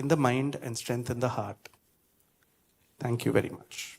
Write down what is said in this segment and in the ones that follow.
in the mind and strength in the heart. Thank you very much.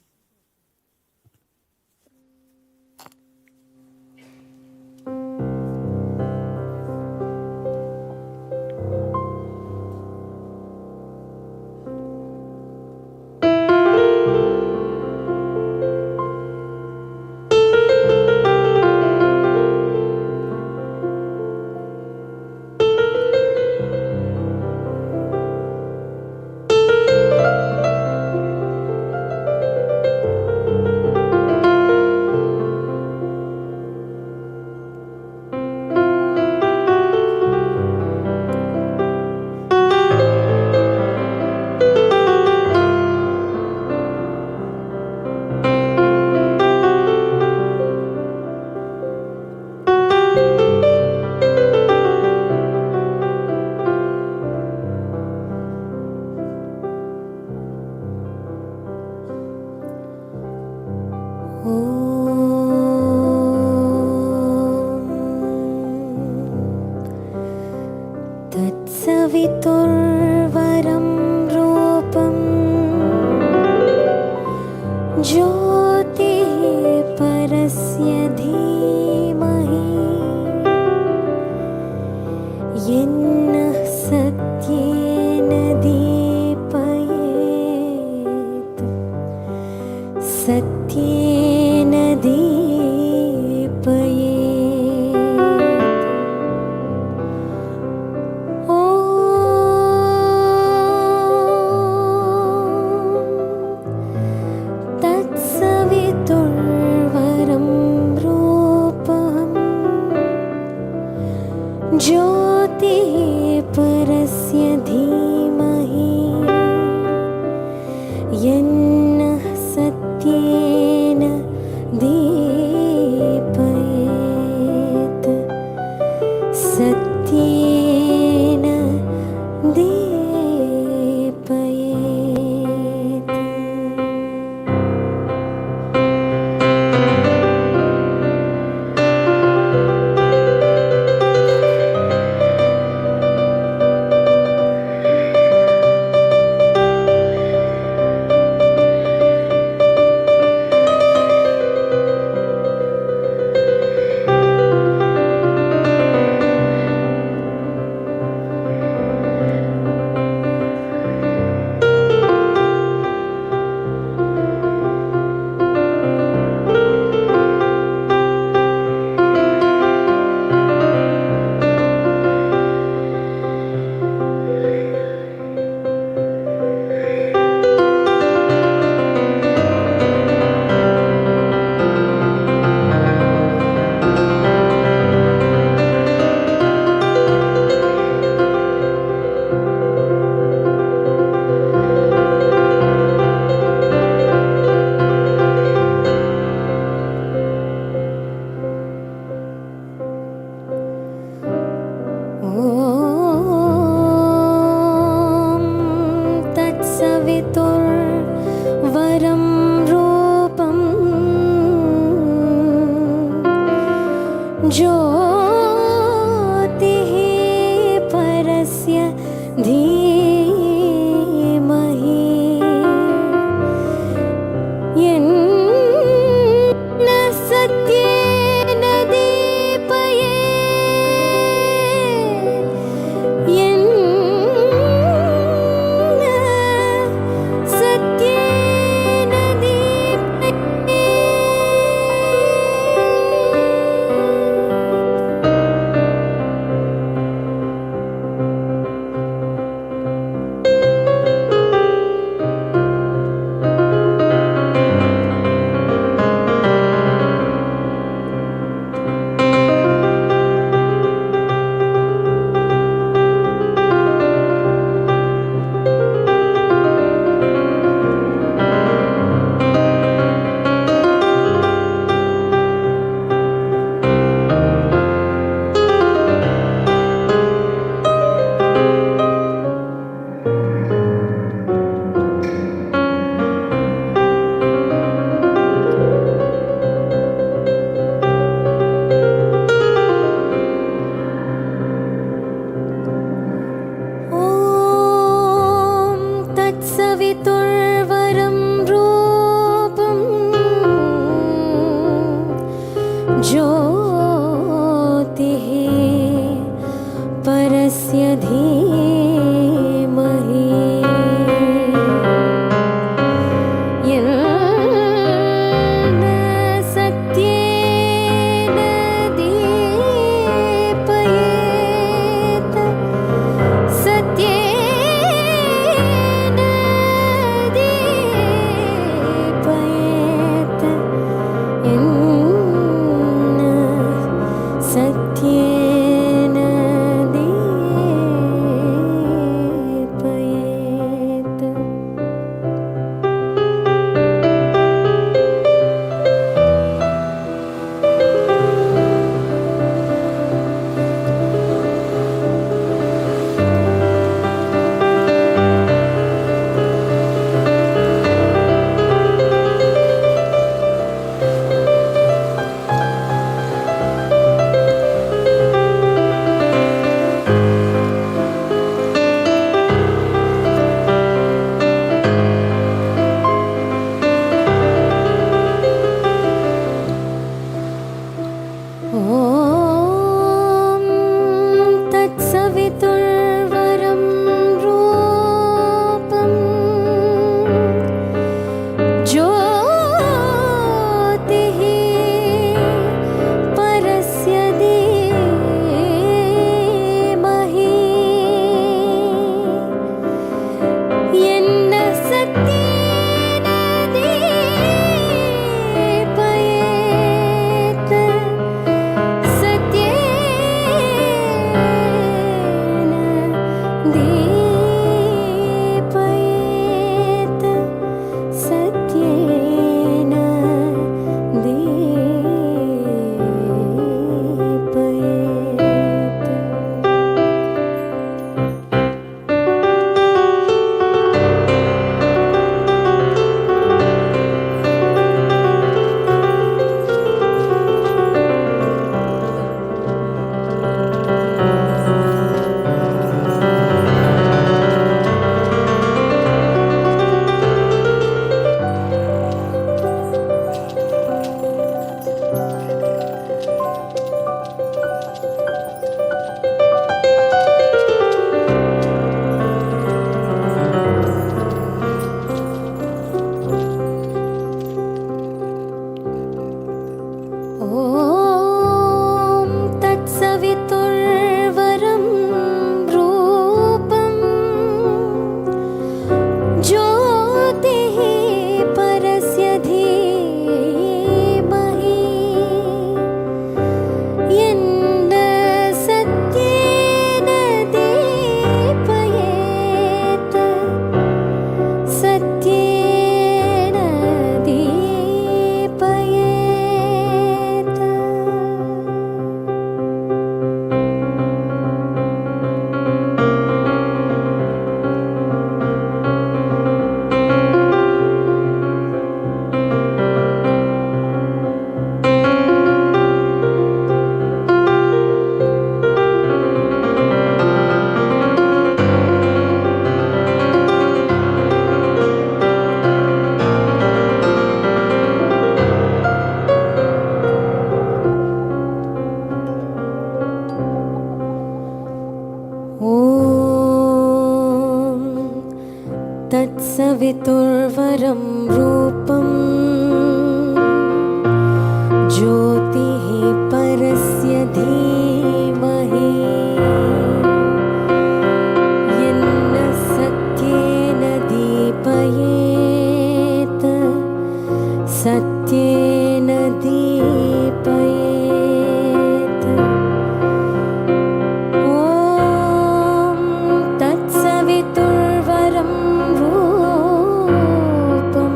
तत्सवितुर्वरं रूपं ज्योतिः परस्य धीमहि यन्नः सत्येन दीपयेत् सत्येन दीपयेत् तत्स तत्सवितुर्वरं रूपं ज्योतिः परस्य धीमहि यन्न सत्येन दीपयेत् सत्येन दीपयेत्। ॐ तत्सवितुर्वरं रूपं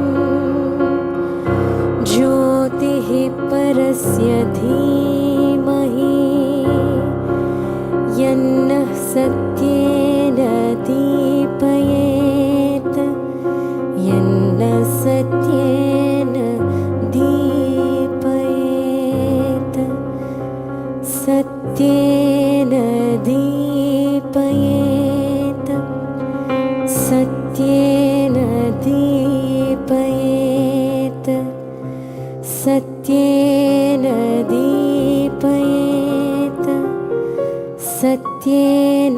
ज्योतिः परस्य धीमहि यन्नः सत्येन दीपयेत् यन्नः सत्येन दीपयेत् सत्येन दीपयेत् सत्येन दीपयेत् सत्येन दीपयेत् सत्येन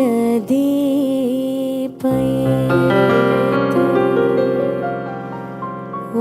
दीपयेत्। ॐ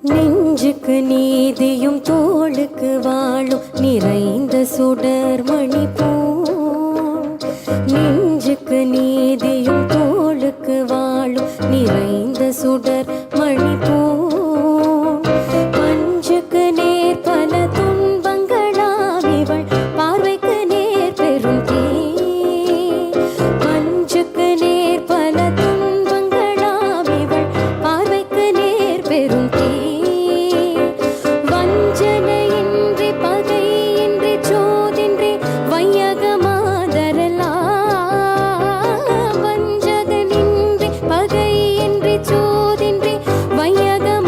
நெஞ்சுக்கு நீதியும் தோளுக்கு வாழும் நிறைந்த சுடர்மணி போல் நெஞ்சுக்கு நீதியும் தோளுக்கு வாழும் நிறைந்த சுடர்மணி போல் பஞ்சுக்கு நேர் பல துன்பங்களாம் இவள் பார்வைக்கு நேர் பெரும் தீ பஞ்சுக்கு நேர் பல துன்பங்களாம் இவள் பார்வைக்கு நேர் பெரும் தீ வஞ்சனையின்றி பகையின்றி சோதின்றி வையகமாதரலாம் வஞ்சகனின்றி பகையின்றி சோதின்றி வையகமாதரலாம்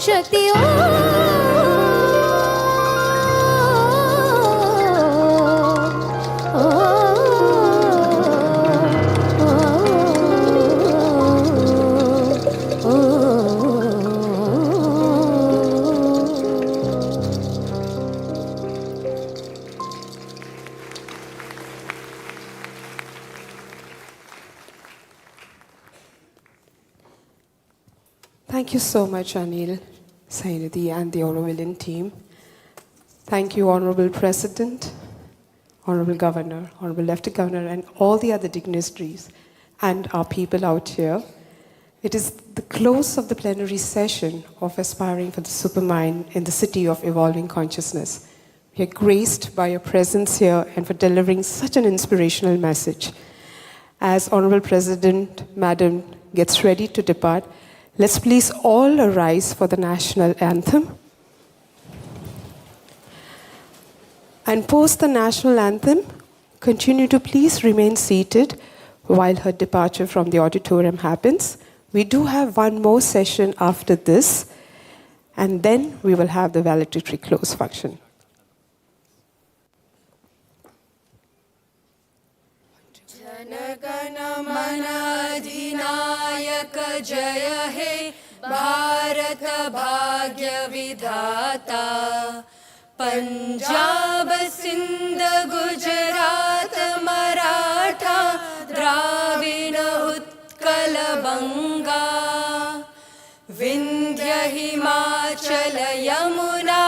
शक्ति ओ Thank you so much, Anil, Sainidhi, and the Aurovillian team. Thank you, Honorable President, Honorable Governor, Honorable Lieutenant Governor, and all the other dignitaries and our people out here. It is the close of the plenary session of Aspiring for the Supermind in the City of Evolving Consciousness. We are graced by your presence here and for delivering such an inspirational message. As Honorable President, Madam, gets ready to depart, let's please all arise for the national anthem. And post the national anthem, continue to please remain seated while her departure from the auditorium happens. We do have one more session after this, and then we will have the valedictory close function. अधिनायक जय हे भारत भाग्य विधाता पंजाब सिंध गुजरात मराठा द्राविड उत्कल बंगा विंध्य हिमाचल यमुना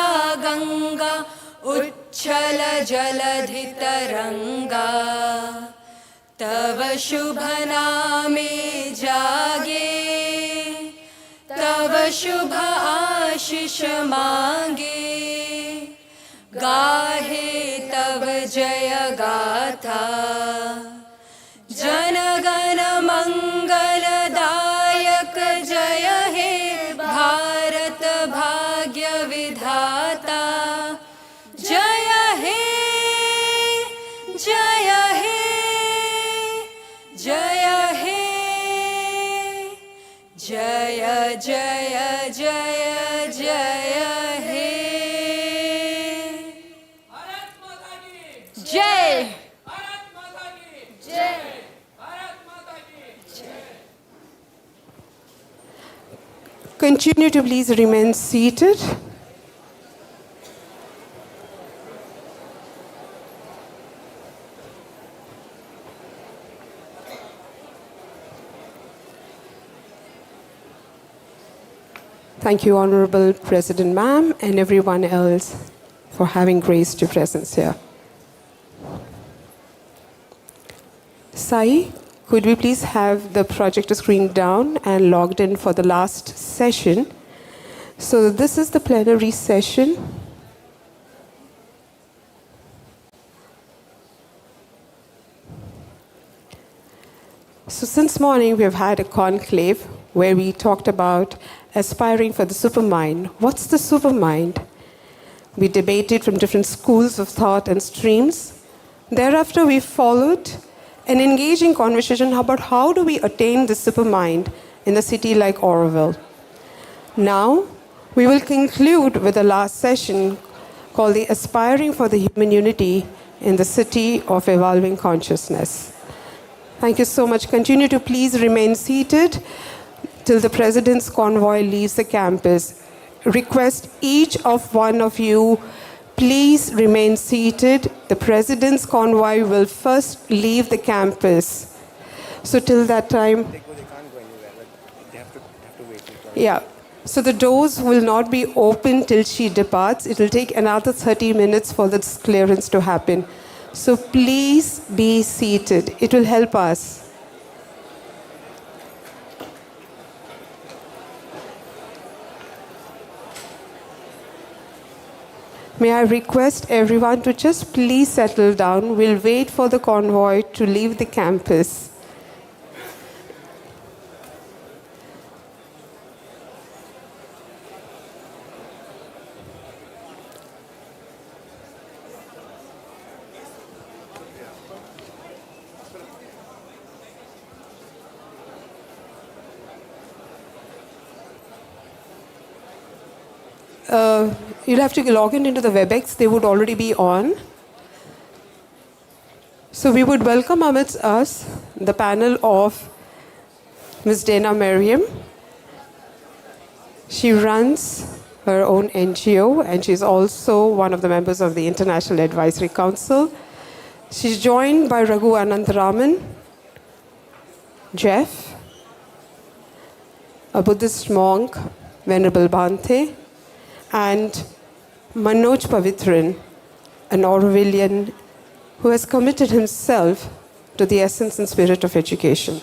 गंगा उच्छल जलधि तरंगा तव शुभ नामे जागे तव शुभ आशीष मांगे गाहे तव जय गाथा जन गण मंगलदायक जय हे भारत भाग्य विधाता जय हे जय हे जय हे जय जय जय जय हे भारत माता की जय भारत माता की जय भारत माता की जय Continue to please remain seated. Thank you, Honorable President Ma'am, and everyone else for having graced your presence here. Sai, could we please have the projector screen down and logged in for the last session? So this is the plenary session. So since morning, we have had a conclave where we talked about aspiring for the supermind. What's the supermind? We debated from different schools of thought and streams. Thereafter, we followed an engaging conversation about how do we attain the supermind in a city like Auroville. Now, we will conclude with the last session called the Aspiring for the Human Unity in the City of Evolving Consciousness. Thank you so much. Continue to please remain seated till the President's convoy leaves the campus. Request each of one of you, please remain seated. The President's convoy will first leave the campus. So till that time, They can't go anywhere, but they have to wait. yeah. So the doors will not be open till she departs. It will take another 30 minutes for this clearance to happen. So please be seated. It will help us. May I request everyone to just please settle down. We'll wait for the convoy to leave the campus. you'll have to log in into the WebEx. They would already be on. So we would welcome amidst us the panel of Ms. Dana Merriam. She runs her own NGO, and she's also one of the members of the International Advisory Council. She's joined by Raghu Anantharaman, Jeff, a Buddhist monk, Venerable Bhante, and Manoj Pavitran, an Orwellian who has committed himself to the essence and spirit of education.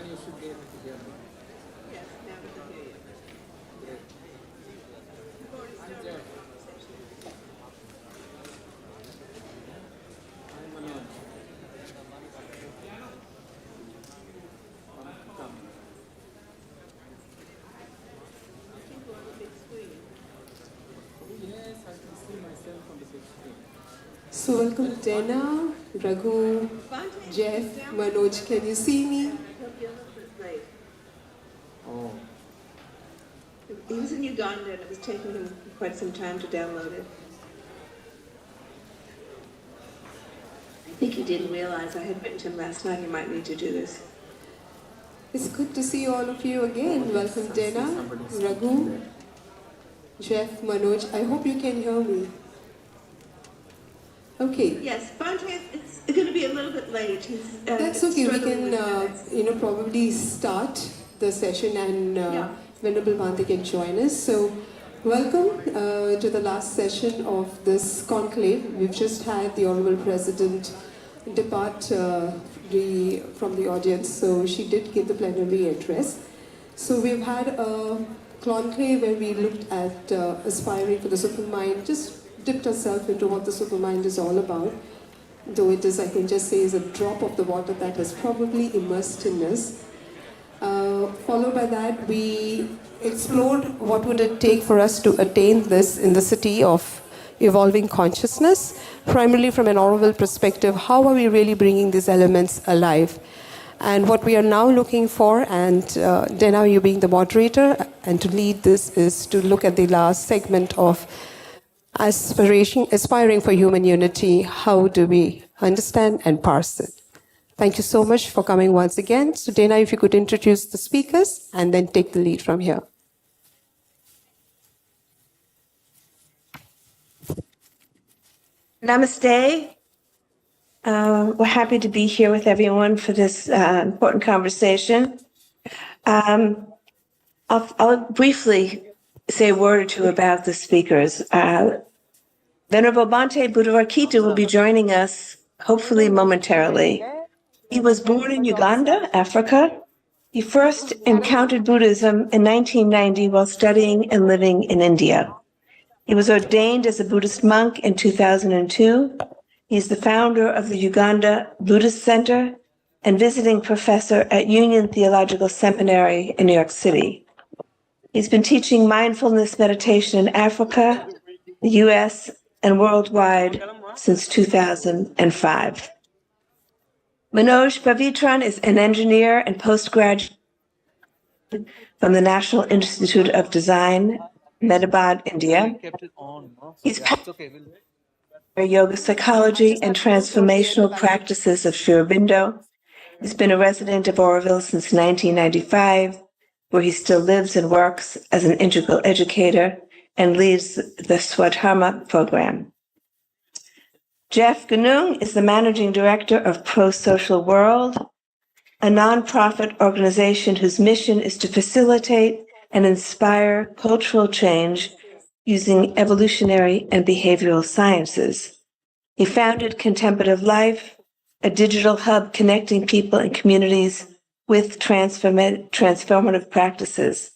You should be able to hear me. Yes, now we can hear you. Great. I'm Jeff. I'm Manoj. Come. Yes, I can see myself on the big screen. So welcome Dana, Raghu, Jeff, Manoj. Can you see me? Oh. He was in Uganda and it was taking him quite some time to download it. I think he didn't realize I had written to him last night he might need to do this. It's good to see all of you again. Welcome Dana, Raghu, Jeff, Manoj. I hope you can hear me. Okay. Yes, Bhante, it's going to be a little bit late. He's, That's okay. We struggling can, with minutes. probably start the session, and Yeah. Venerable Bhante can join us. So, welcome to the last session of this conclave. We've just had the Honorable President depart from the audience, so she did give the plenary address. So, we've had a conclave where we looked at aspiring for the supermind, just dipped ourselves into what the supermind is all about. Though it is, I can just say, is a drop of the water that has probably immersed in us. Followed by that, we explored what would it take for us to attain this in the city of evolving consciousness, primarily from an Orwell perspective. How are we really bringing these elements alive? And what we are now looking for, and Dana, you being the moderator, and to lead this, is to look at the last segment of aspiring for human unity. How do we understand and parse it? Thank you so much for coming once again. So Dana, if you could introduce the speakers and then take the lead from here. Namaste. We're happy to be here with everyone for this important conversation. I'll briefly say a word or two about the speakers. Venerable Bhante Buddhavarakitu will be joining us hopefully momentarily. He was born in Uganda, Africa. He first encountered Buddhism in 1990 while studying and living in India. He was ordained as a Buddhist monk in 2002. He's the founder of the Uganda Buddhist Center and visiting professor at Union Theological Seminary in New York City. He's been teaching mindfulness meditation in Africa, the US, and worldwide since 2005. Manoj Pavitran is an engineer and postgraduate from the National Institute of Design, Medabad, India. He's passionate about yoga psychology and transformational practices of Sri Aurobindo. He's been a resident of Oroville since 1995, where he still lives and works as an integral educator and leads the Swadharma program. Jeff Gunung is the managing director of Pro Social World, a nonprofit organization whose mission is to facilitate and inspire cultural change using evolutionary and behavioral sciences. He founded Contemplative Life, a digital hub connecting people and communities with transformative practices.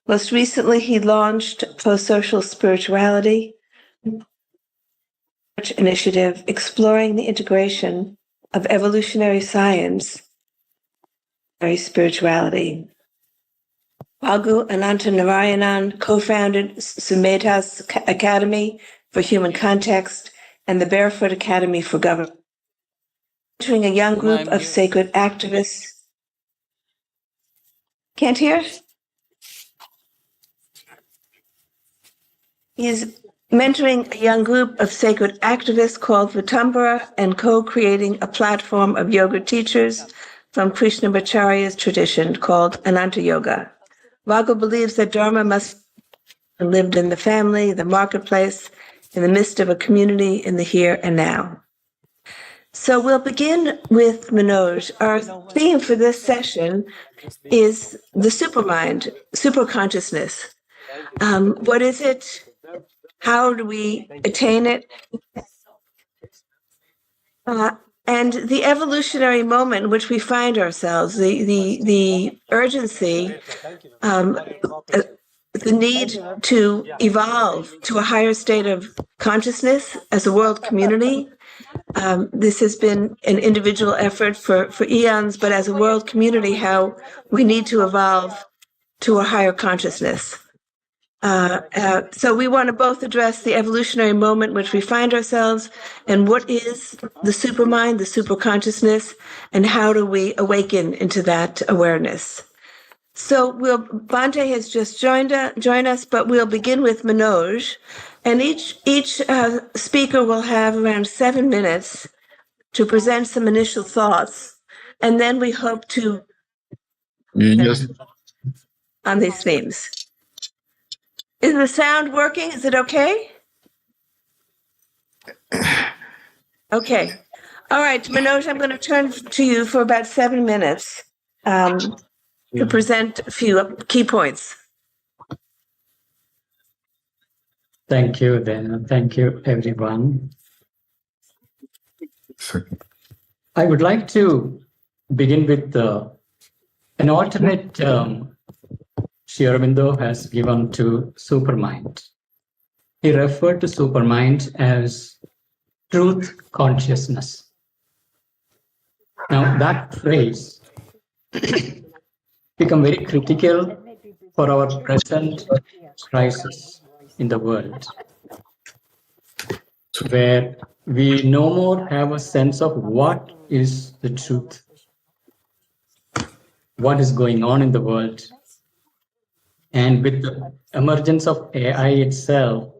Most recently, he launched Pro-Social Spirituality initiative exploring the integration of evolutionary science and spirituality. Raghu Anantanarayanan co-founded Sumedha's Academy for Human Context and the Barefoot Academy for Government, mentoring a young group of sacred activists. Can't hear? He's mentoring a young group of sacred activists called Vitambara and co-creating a platform of yoga teachers from Krishnamacharya's tradition called Ananta Yoga. Raghu believes that Dharma must be lived in the family, the marketplace, in the midst of a community in the here and now. So we'll begin with Manoj. Our theme for this session is the supermind, superconsciousness. What is it? How do we attain it? And the evolutionary moment in which we find ourselves, the urgency, the need to evolve to a higher state of consciousness as a world community. This has been an individual effort for eons, but as a world community, how we need to evolve to a higher consciousness. So we want to both address the evolutionary moment in which we find ourselves and what is the supermind, the superconsciousness, and how do we awaken into that awareness. So Bhante has just joined us, but we'll begin with Manoj, and each speaker will have around 7 minutes to present some initial thoughts, and then we hope to on these themes. Is the sound working? Is it okay? Okay. All right, Manoj, I'm going to turn to you for about 7 minutes to present a few key points. Thank you, then. Thank you, everyone. I would like to begin with an alternate term Sri Aurobindo has given to supermind. He referred to supermind as truth consciousness. Now, that phrase become very critical for our present crisis in the world, where we no more have a sense of what is the truth, what is going on in the world. And with the emergence of AI itself,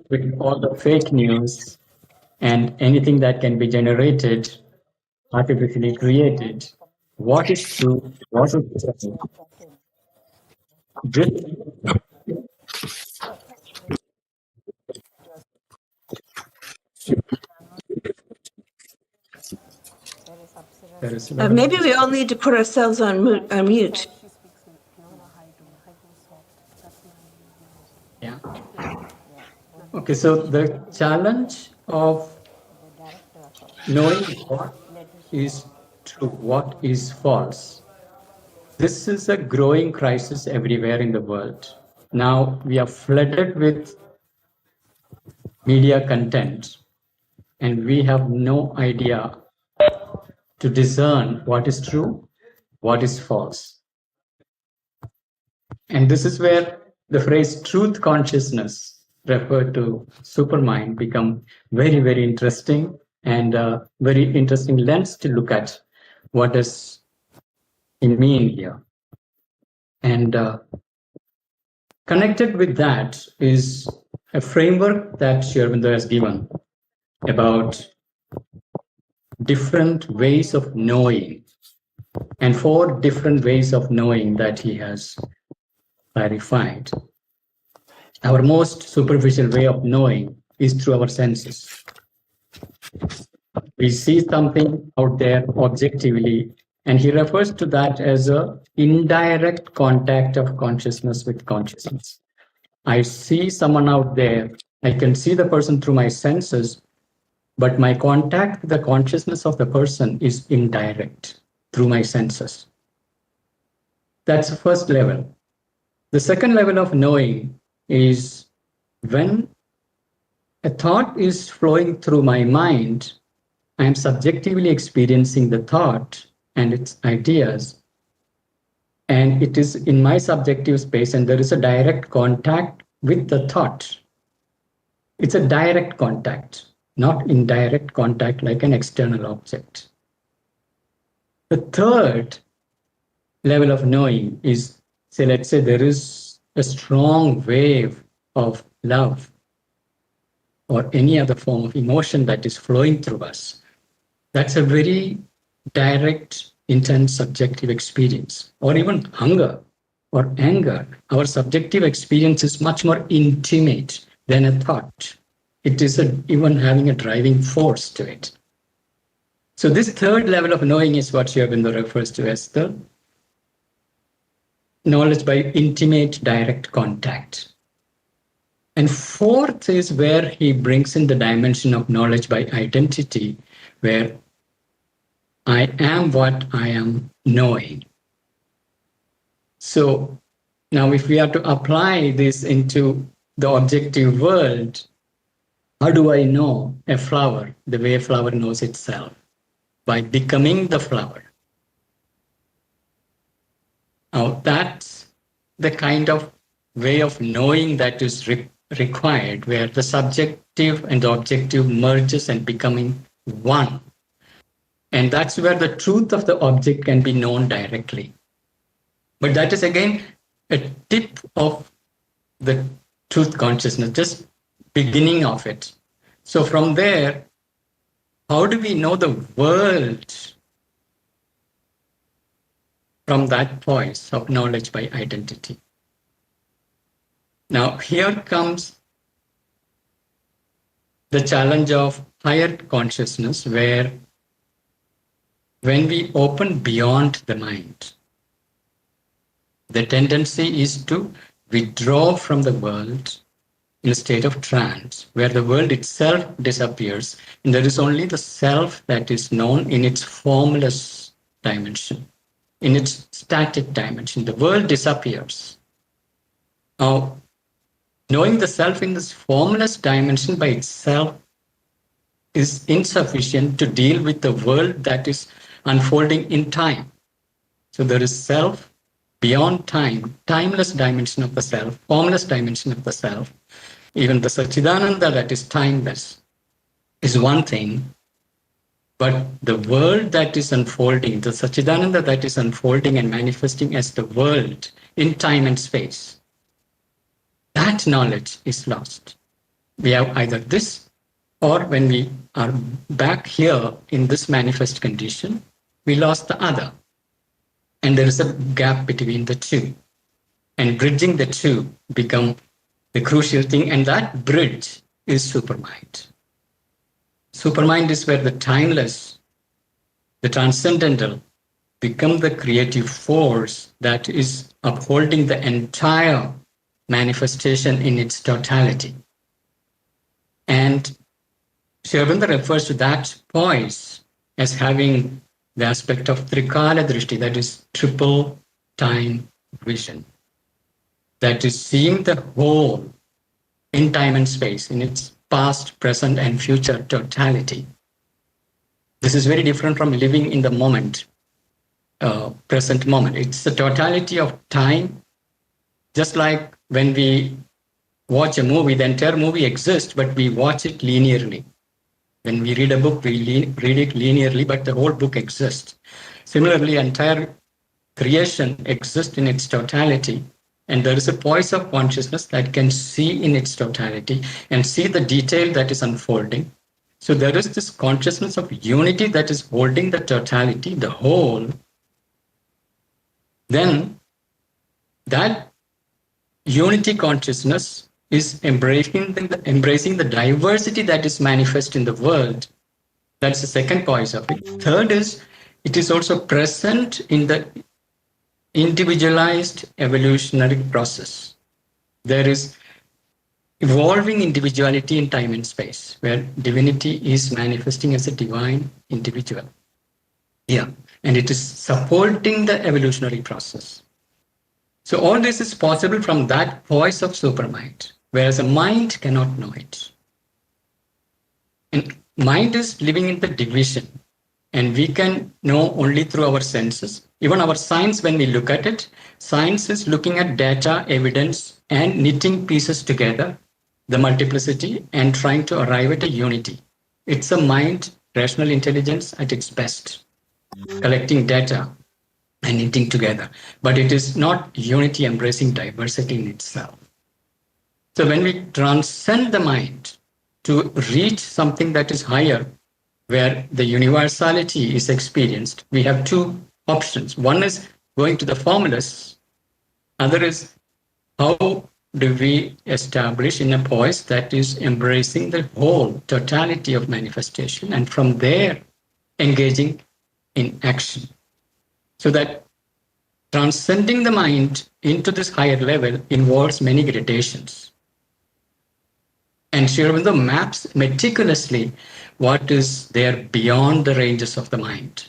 with all the fake news and anything that can be generated, artificially created, what is true, what is true? There is a lot of- Maybe we all need to put ourselves on mute. Yeah. Okay, so the challenge of knowing what is true, what is false. This is a growing crisis everywhere in the world. Now we are flooded with media content and we have no idea to discern what is true, what is false. And this is where the phrase truth consciousness referred to supermind become very, very interesting and a very interesting lens to look at what does it mean here. And connected with that is a framework that Sri Aurobindo has given about different ways of knowing and 4 different ways of knowing that he has clarified. Our most superficial way of knowing is through our senses. We see something out there objectively, and he refers to that as an indirect contact of consciousness with consciousness. I see someone out there, I can see the person through my senses, but my contact with the consciousness of the person is indirect through my senses. That's the first level. The second level of knowing is when a thought is flowing through my mind, I am subjectively experiencing the thought and its ideas, and it is in my subjective space, and there is a direct contact with the thought. It's a direct contact, not indirect contact like an external object. The third level of knowing is, say, let's say there is a strong wave of love or any other form of emotion that is flowing through us. That's a very direct, intense subjective experience. Or even hunger or anger. Our subjective experience is much more intimate than a thought. It is even having a driving force to it. So this third level of knowing is what Sri Aurobindo refers to as the knowledge by intimate direct contact. And fourth is where he brings in the dimension of knowledge by identity, where I am what I am knowing. So now if we are to apply this into the objective world, how do I know a flower the way a flower knows itself? By becoming the flower. Now that's the kind of way of knowing that is required, where the subjective and the objective merges and becoming one. And that's where the truth of the object can be known directly. But that is again a tip of the truth consciousness, just beginning of it. So from there, how do we know the world from that voice of knowledge by identity? Now, here comes the challenge of higher consciousness, where when we open beyond the mind, the tendency is to withdraw from the world in a state of trance, where the world itself disappears, and there is only the self that is known in its formless dimension, in its static dimension. The world disappears. Now, knowing the self in this formless dimension by itself is insufficient to deal with the world that is unfolding in time. So there is self beyond time, timeless dimension of the self, formless dimension of the self. Even the Satchidananda that is timeless is one thing, but the world that is unfolding, the Satchidananda that is unfolding and manifesting as the world in time and space, that knowledge is lost. We have either this, or when we are back here in this manifest condition, we lost the other. And there is a gap between the two. And bridging the two become the crucial thing, and that bridge is supermind. supermind is where the timeless, the transcendental, become the creative force that is upholding the entire manifestation in its totality. And Sri Aurobindo refers to that poise as having the aspect of Trikala Drishti, that is triple time vision, that is seeing the whole in time and space in its past, present, and future totality. This is very different from living in the moment, present moment. It's the totality of time, just like when we watch a movie, the entire movie exists, but we watch it linearly. When we read a book, we read it linearly, but the whole book exists. Similarly, entire creation exists in its totality, and there is a poise of consciousness that can see in its totality and see the detail that is unfolding. So there is this consciousness of unity that is holding the totality, the whole. Then that unity consciousness is embracing the diversity that is manifest in the world. That's the second poise of it. Third is, it is also present in the individualized evolutionary process. There is evolving individuality in time and space, where divinity is manifesting as a divine individual. Yeah, and it is supporting the evolutionary process. So all this is possible from that poise of supermind, whereas a mind cannot know it. And mind is living in the division, and we can know only through our senses. Even our science, when we look at it, science is looking at data, evidence, and knitting pieces together, the multiplicity, and trying to arrive at a unity. It's a mind, rational intelligence at its best, collecting data and knitting together. But it is not unity embracing diversity in itself. So when we transcend the mind to reach something that is higher, where the universality is experienced, we have two options. One is going to the formulas. Other is, how do we establish in a poise that is embracing the whole totality of manifestation, and from there engaging in action. So that transcending the mind into this higher level involves many gradations. And Sri Aurobindo maps meticulously what is there beyond the ranges of the mind,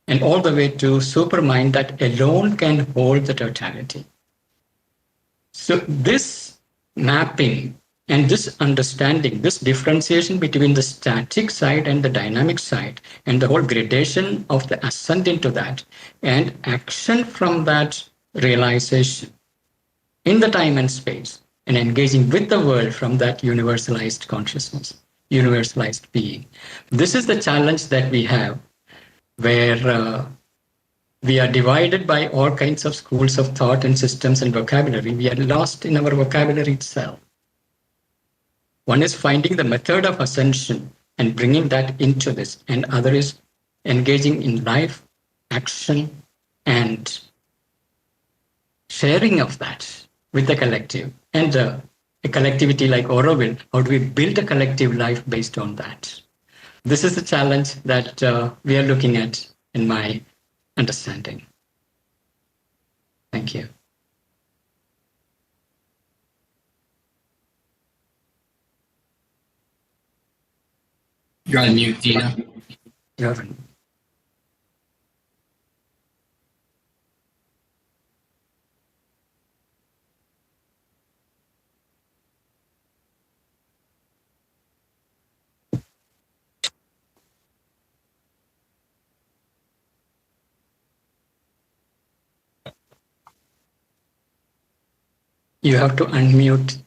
and all the way to supermind that alone can hold the totality. So this mapping and this understanding, this differentiation between the static side and the dynamic side, and the whole gradation of the ascent into that, and action from that realization in the time and space, and engaging with the world from that universalized consciousness, universalized being. This is the challenge that we have, where we are divided by all kinds of schools of thought and systems and vocabulary. We are lost in our vocabulary itself. One is finding the method of ascension and bringing that into this, and other is engaging in life, action, and sharing of that with the collective. And a collectivity like Auroville, how do we build a collective life based on that? This is the challenge that we are looking at in my understanding. Thank you. You're on mute, Dina. You're on. You have to unmute.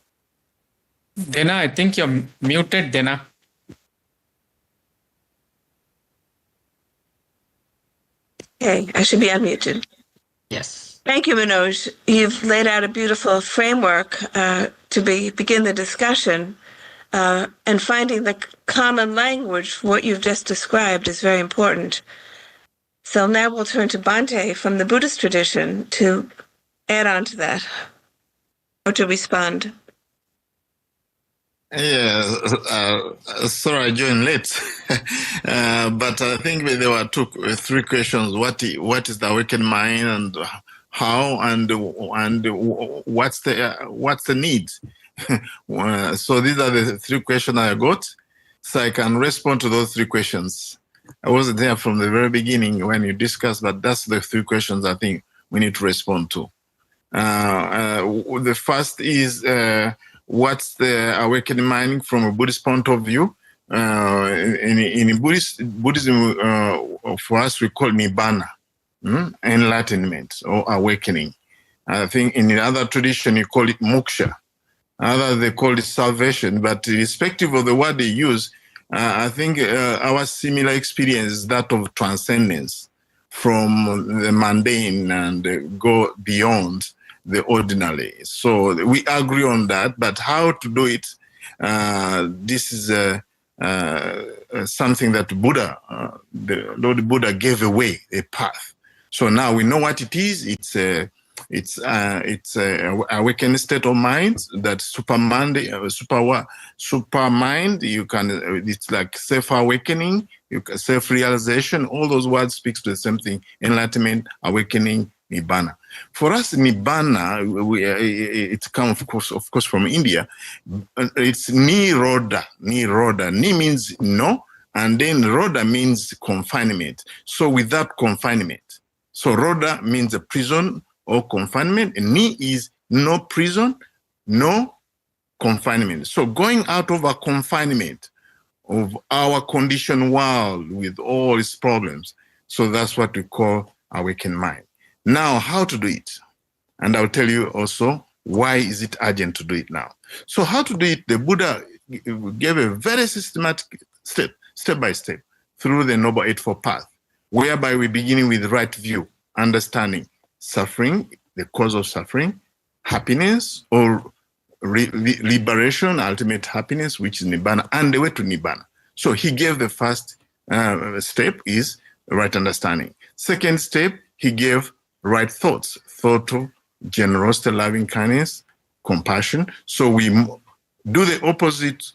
Dina, I think you're muted, Dina. Okay, I should be unmuted. Yes. Thank you, Manoj. You've laid out a beautiful framework to begin the discussion, and finding the common language for what you've just described is very important. So now we'll turn to Bhante from the Buddhist tradition to add on to that, or to respond. Yeah, sorry I joined late, but I think there were three questions. What is the awakened mind, and how, and what's the need? So these are the three questions I got. So I can respond to those three questions. I wasn't there from the very beginning when you discussed, but that's the three questions I think we need to respond to. The first is what's the awakening mind from a Buddhist point of view? In Buddhism, for us, we call Nibbana, enlightenment or awakening. I think in the other tradition, you call it moksha. Others, they call it salvation. But irrespective of the word they use, I think our similar experience is that of transcendence from the mundane and go beyond the ordinary. So we agree on that, but how to do it, this is something that Buddha, the Lord Buddha gave away, a path. So now we know what it is. It's a awakened state of mind, that super mind. You can, it's like self-awakening, self-realization. All those words speaks to the same thing: enlightenment, awakening, Nibbana. For us, Nibbana, it comes, of course, from India. It's Nirodha. Nirodha. Ni means no, and then Rodha means confinement. So without confinement. So Rodha means a prison or confinement. And Ni is no prison, no confinement. So going out of a confinement of our conditioned world with all its problems. So that's what we call awakened mind. Now, how to do it? And I'll tell you also why is it urgent to do it now. So how to do it? The Buddha gave a very systematic step by step, through the Noble Eightfold Path, whereby we begin with right view, understanding suffering, the cause of suffering, happiness or liberation, ultimate happiness, which is Nibbana, and the way to Nibbana. So he gave the first step is right understanding. Second step, he gave right thoughts, thought of generosity, loving kindness, compassion. So we do the opposite,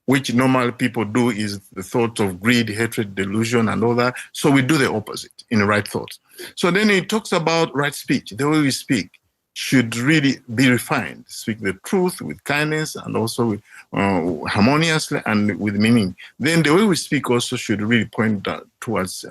which normal people do, is the thought of greed, hatred, delusion, and all that. So we do the opposite in right thoughts. So then he talks about right speech. The way we speak should really be refined. Speak the truth with kindness and also with, harmoniously and with meaning. Then the way we speak also should really point towards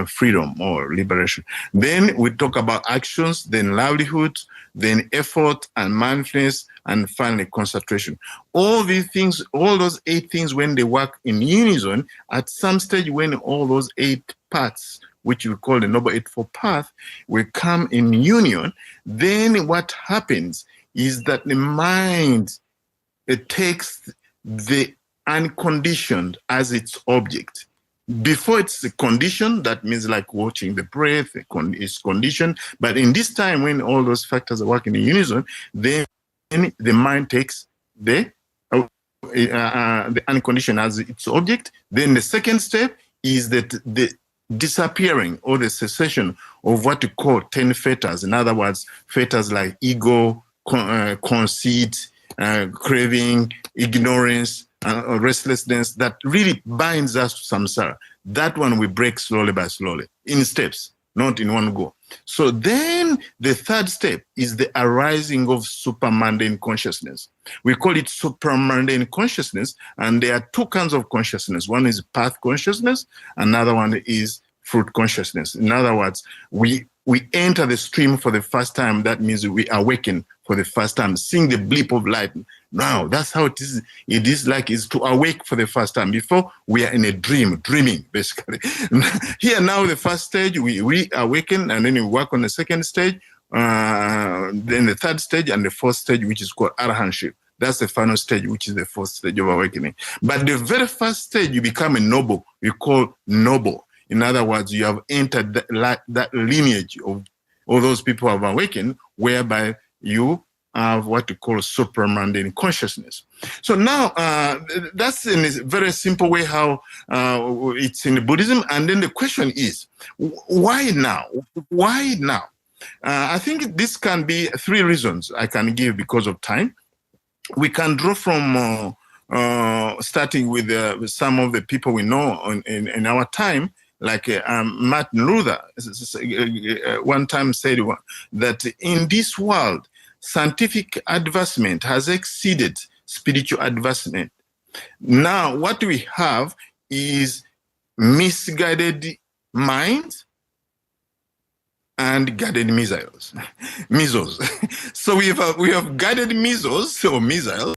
freedom or liberation. Then we talk about actions, then livelihood, then effort and mindfulness, and finally concentration. All these things, all those 8 things, when they work in unison, at some stage when all those 8 parts, which we call the Noble Eightfold Path, will come in union, then what happens is that the mind, it takes the unconditioned as its object. Before it's a condition, that means like watching the breath, it's conditioned. But in this time when all those factors are working in unison, then the mind takes the unconditioned as its object. Then the second step is that the disappearing or the cessation of what we call 10 fetters. In other words, fetters like ego, conceit, craving, ignorance, restlessness that really binds us to samsara. That one we break slowly by slowly, in steps, not in one go. So then the third step is the arising of supermundane consciousness. We call it supermundane consciousness, and there are 2 kinds of consciousness. One is path consciousness, another one is fruit consciousness. In other words, we enter the stream for the first time. That means we awaken for the first time, seeing the blip of light. Now, that's how it is. It is like it's to awake for the first time. Before, we are in a dreaming, basically. Here now, the first stage, we awaken, and then we work on the second stage, then the third stage, and the fourth stage, which is called arahantship. That's the final stage, which is the fourth stage of awakening. But the very first stage, you become a noble. We call noble. In other words, you have entered that lineage of all those people who have awakened, whereby you have what we call supermundane consciousness. So now, that's in a very simple way how it's in Buddhism. And then the question is, why now? Why now? I think this can be 3 reasons I can give because of time. we can draw from starting with some of the people we know in our time, like Martin Luther one time said that in this world, scientific advancement has exceeded spiritual advancement. Now, what we have is misguided minds and guided missiles. So we have guided missiles or missiles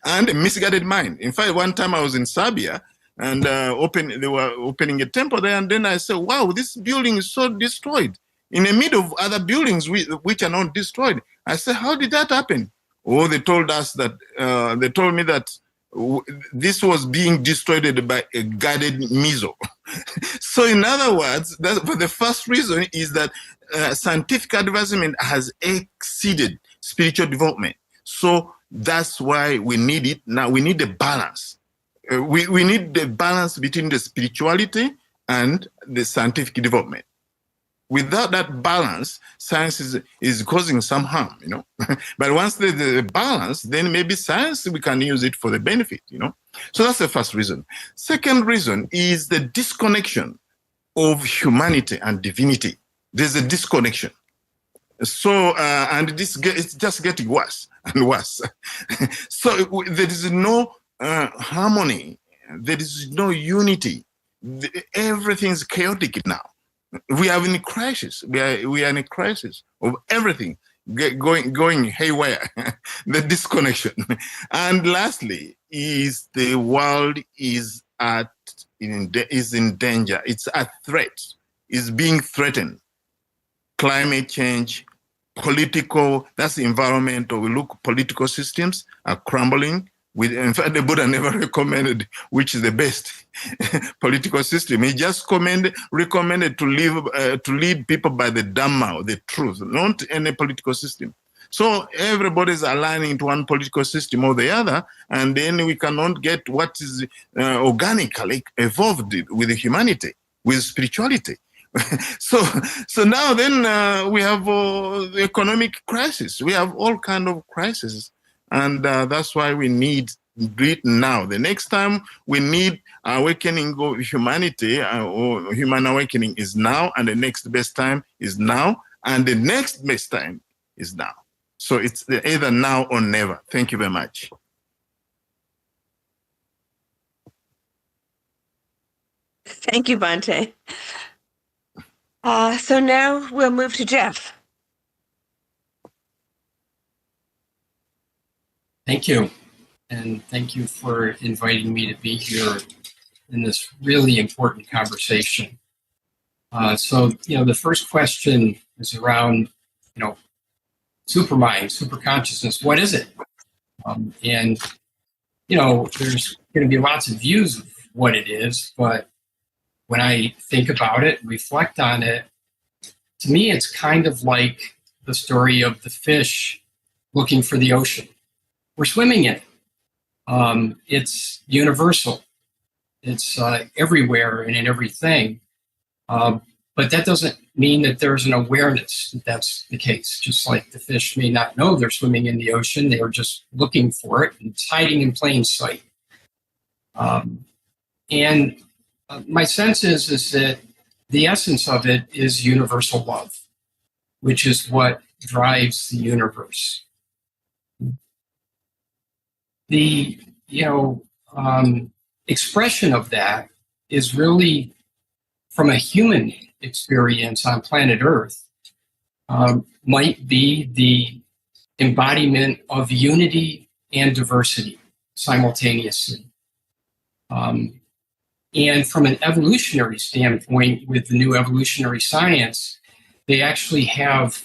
and a misguided mind. In fact, one time I was in Serbia and they were opening a temple there, and then I said, "Wow, this building is so destroyed in the middle of other buildings which are not destroyed." I said, "How did that happen?" Oh, they told us that they told me that this was being destroyed by a guided missile. So in other words, but the first reason is that scientific advancement has exceeded spiritual development. So that's why we need it. Now we need a balance. We need the balance between the spirituality and the scientific development. Without that balance, science is causing some harm, you know. But once there's a balance, then maybe science, we can use it for the benefit, you know. So that's the first reason. Second reason is the disconnection of humanity and divinity. There's a disconnection. So, and it's just getting worse and worse. So there is no harmony. There is no unity. Everything's chaotic now. We are in a crisis. We are in a crisis of everything going haywire. The disconnection. And lastly, is the world is in danger. It's a threat. It's being threatened. Climate change, that's the environment. Or we look, political systems are crumbling. In fact, the Buddha never recommended which is the best political system. He just recommended to lead people by the Dhamma, or the truth, not any political system. So everybody's aligning to one political system or the other, and then we cannot get what is organically evolved with humanity, with spirituality. So now then we have the economic crisis. We have all kind of crises. And that's why we need it now. The next time we need awakening of humanity or human awakening is now, and the next best time is now, and the next best time is now. So it's either now or never. Thank you very much. Thank you, Bhante. So now we'll move to Jeff. Thank you. And thank you for inviting me to be here in this really important conversation. So, the first question is around, supermind, superconsciousness. What is it? And there's going to be lots of views of what it is, but when I think about it, reflect on it, to me, it's kind of like the story of the fish looking for the ocean. We're swimming in it. It's universal. It's everywhere and in everything. But that doesn't mean that there's an awareness that that's the case. Just like the fish may not know they're swimming in the ocean, they are just looking for it. And it's hiding in plain sight. And my sense is that the essence of it is universal love, which is what drives the universe. The expression of that is really from a human experience on planet Earth, might be the embodiment of unity and diversity simultaneously. And from an evolutionary standpoint, with the new evolutionary science, they actually have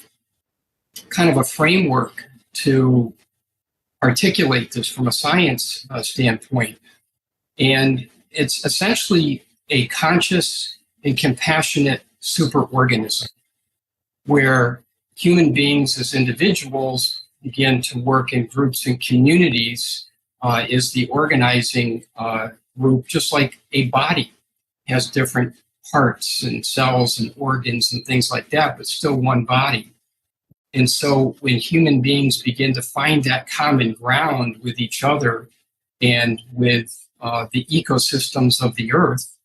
kind of a framework to articulate this from a science standpoint. And it's essentially a conscious and compassionate superorganism where human beings as individuals begin to work in groups and communities is the organizing group, just like a body has different parts and cells and organs and things like that, but still one body. And so when human beings begin to find that common ground with each other and with the ecosystems of the earth,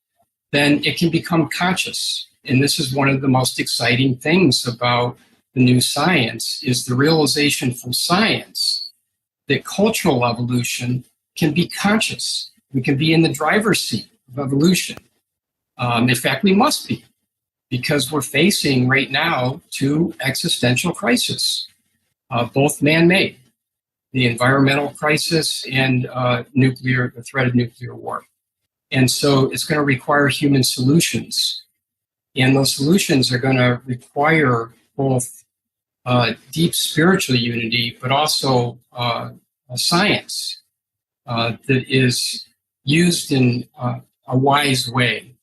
then it can become conscious. And this is one of the most exciting things about the new science, is the realization from science that cultural evolution can be conscious. We can be in the driver's seat of evolution. In fact, we must be, because we're facing right now two existential crises, both man-made, the environmental crisis and the threat of nuclear war. And so it's going to require human solutions. And those solutions are going to require both deep spiritual unity, but also a science that is used in a wise way.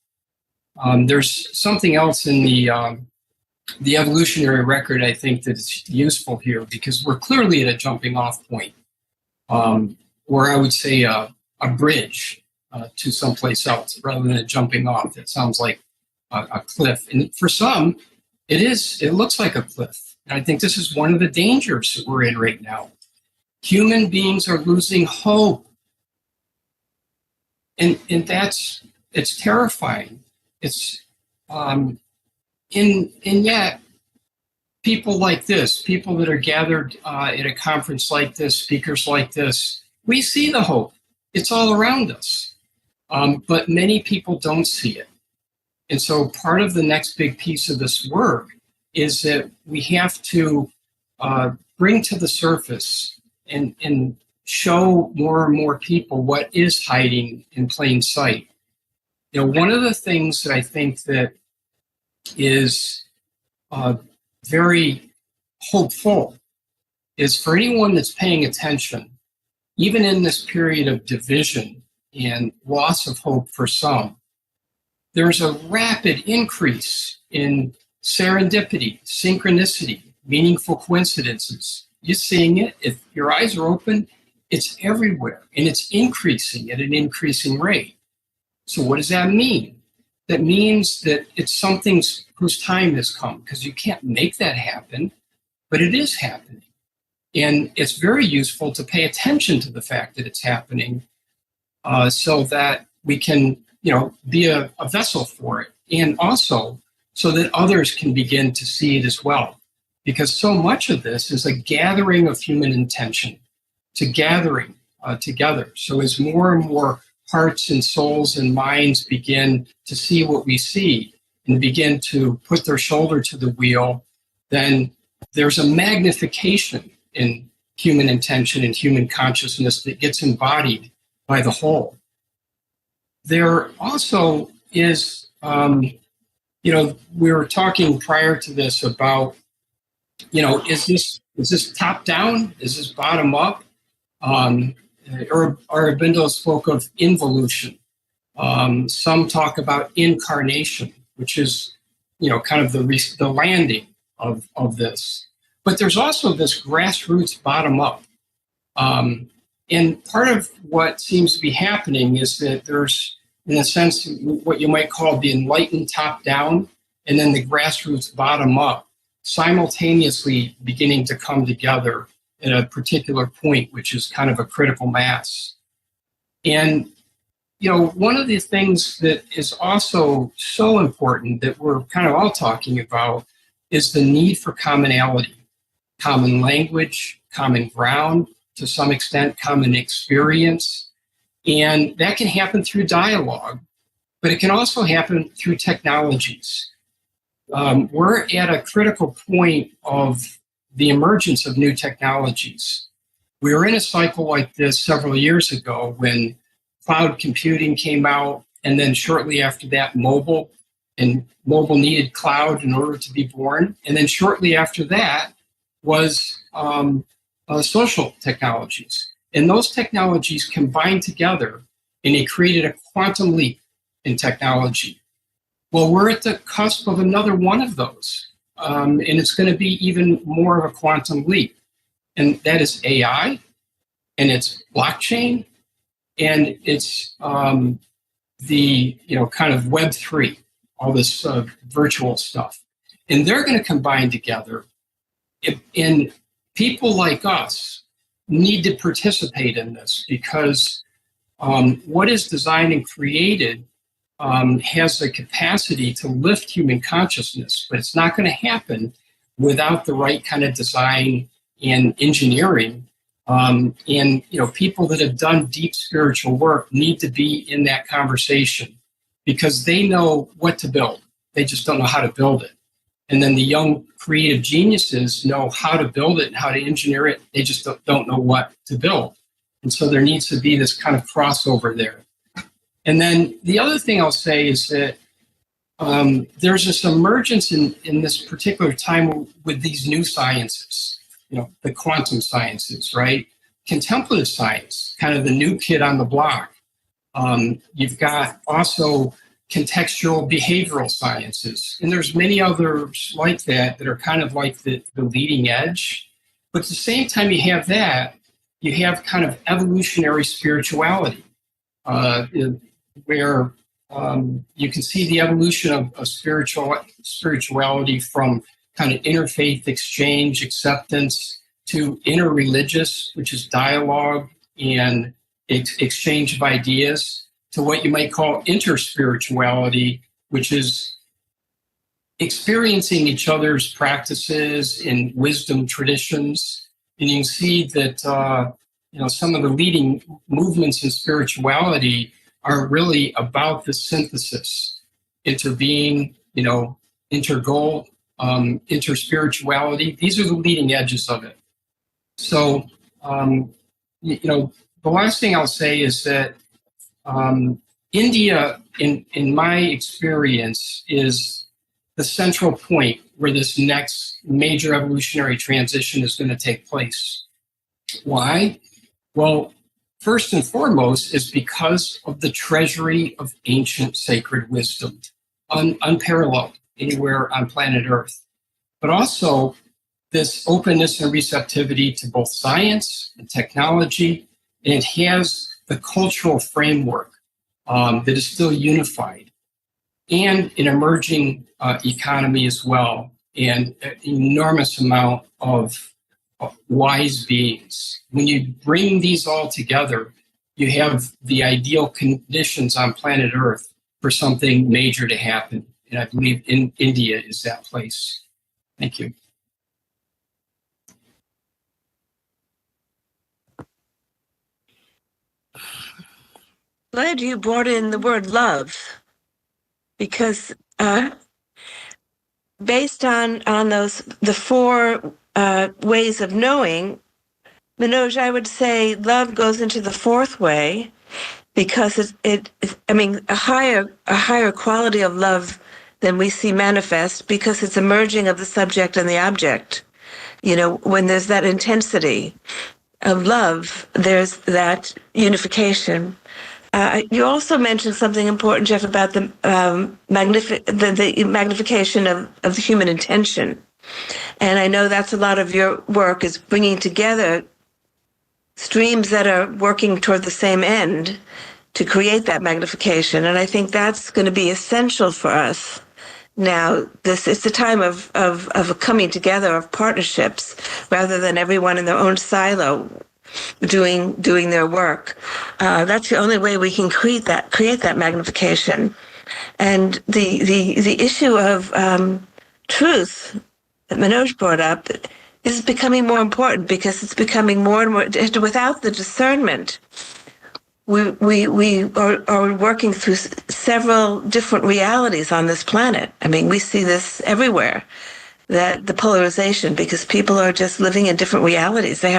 There's something else in the evolutionary record, I think, that's useful here, because we're clearly at a jumping off point, where I would say a bridge to someplace else rather than a jumping off. It sounds like a cliff. And for some, it looks like a cliff. And I think this is one of the dangers that we're in right now. Human beings are losing hope. And it's terrifying. It's, and yet, people like this, people that are gathered at a conference like this, speakers like this, we see the hope. It's all around us. But many people don't see it. And so part of the next big piece of this work is that we have to bring to the surface and show more and more people what is hiding in plain sight. You know, one of the things that I think that is very hopeful is for anyone that's paying attention, even in this period of division and loss of hope for some, there's a rapid increase in serendipity, synchronicity, meaningful coincidences. You're seeing it. If your eyes are open, it's everywhere, and it's increasing at an increasing rate. So what does that mean? That means that it's something whose time has come, because you can't make that happen, but it is happening. And it's very useful to pay attention to the fact that it's happening, so that we can, be a vessel for it, and also so that others can begin to see it as well. Because so much of this is a gathering of human intention, to gathering together. So as more and more hearts and souls and minds begin to see what we see and begin to put their shoulder to the wheel, then there's a magnification in human intention and human consciousness that gets embodied by the whole. There also is, we were talking prior to this about, is this top down? Is this bottom up? Aurobindo spoke of involution. Some talk about incarnation, which is, kind of the landing of this. But there's also this grassroots bottom up. And part of what seems to be happening is that there's, in a sense, what you might call the enlightened top down, and then the grassroots bottom up, simultaneously beginning to come together at a particular point, which is kind of a critical mass. And, one of the things that is also so important that we're kind of all talking about is the need for commonality, common language, common ground, to some extent, common experience. And that can happen through dialogue, but it can also happen through technologies. We're at a critical point of the emergence of new technologies. We were in a cycle like this several years ago when cloud computing came out, and then shortly after that, mobile needed cloud in order to be born. And then shortly after that was social technologies. And those technologies combined together, and it created a quantum leap in technology. Well, we're at the cusp of another one of those. And it's going to be even more of a quantum leap. And that is AI, and it's blockchain, and it's the kind of Web3, all this virtual stuff. And they're going to combine together and people like us need to participate in this because what is designed and created has the capacity to lift human consciousness, but it's not going to happen without the right kind of design and engineering. And people that have done deep spiritual work need to be in that conversation because they know what to build. They just don't know how to build it. And then the young creative geniuses know how to build it and how to engineer it. They just don't know what to build. And so there needs to be this kind of crossover there. And then the other thing I'll say is that there's this emergence in this particular time with these new sciences, the quantum sciences, right? Contemplative science, kind of the new kid on the block. You've got also contextual behavioral sciences. And there's many others like that are kind of like the leading edge. But at the same time you have that, you have kind of evolutionary spirituality, where you can see the evolution of spirituality from kind of interfaith exchange, acceptance, to interreligious, which is dialogue and exchange of ideas, to what you might call interspirituality, which is experiencing each other's practices and wisdom traditions. And you can see that some of the leading movements in spirituality are really about the synthesis, interbeing, intergoal, interspirituality. These are the leading edges of it. So, the last thing I'll say is that India, in my experience, is the central point where this next major evolutionary transition is going to take place. Why? Well, first and foremost is because of the treasury of ancient sacred wisdom, unparalleled anywhere on planet Earth. But also this openness and receptivity to both science and technology, and it has the cultural framework that is still unified, and an emerging economy as well, and an enormous amount of wise beings. When you bring these all together, you have the ideal conditions on planet Earth for something major to happen. And I believe India is that place. Thank you. Glad you brought in the word love, because based on the four ways of knowing, Manoj, I would say love goes into the fourth way, because a higher quality of love than we see manifest, because it's a merging of the subject and the object. When there's that intensity of love, there's that unification. You also mentioned something important, Jeff, about the magnification of the human intention. And I know that's a lot of your work, is bringing together streams that are working toward the same end to create that magnification. And I think that's going to be essential for us now. It's a time of a coming together of partnerships, rather than everyone in their own silo doing their work. That's the only way we can create that magnification. And the issue of truth that Manoj brought up is becoming more important, because it's becoming more and more, without the discernment, we are working through several different realities on this planet. I mean, we see this everywhere, that the polarization, because people are just living in different realities. They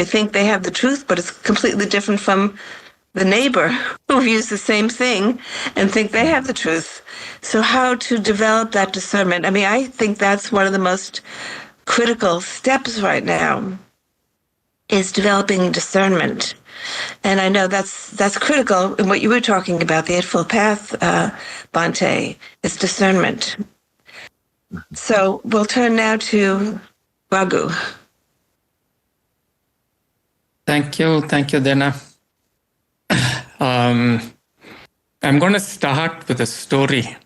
think they have the truth, but it's completely different from the neighbor who views the same thing and think they have the truth. So how to develop that discernment? I mean, I think that's one of the most critical steps right now, is developing discernment. And I know that's critical in what you were talking about, the Eightfold Path, Bhante, is discernment. So we'll turn now to Raghu. Thank you, Dana. I'm going to start with a story.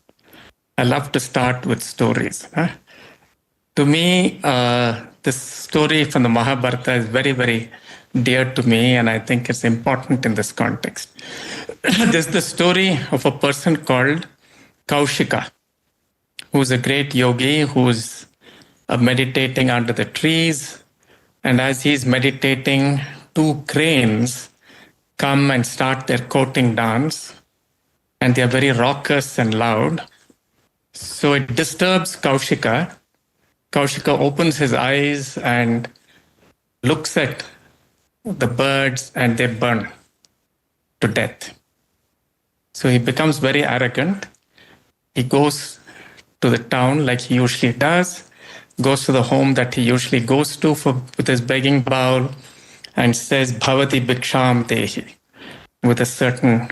I love to start with stories. To me, this story from the Mahabharata is very, very dear to me, and I think it's important in this context. This is the story of a person called Kaushika, who's a great yogi who's meditating under the trees. And as he's meditating, two cranes come and start their courting dance, and they're very raucous and loud. So it disturbs Kaushika. Kaushika opens his eyes and looks at the birds, and they burn to death. So he becomes very arrogant. He goes to the town like he usually does, goes to the home that he usually goes to with his begging bowl, and says, Bhavati Bhiksham Dehi, with a certain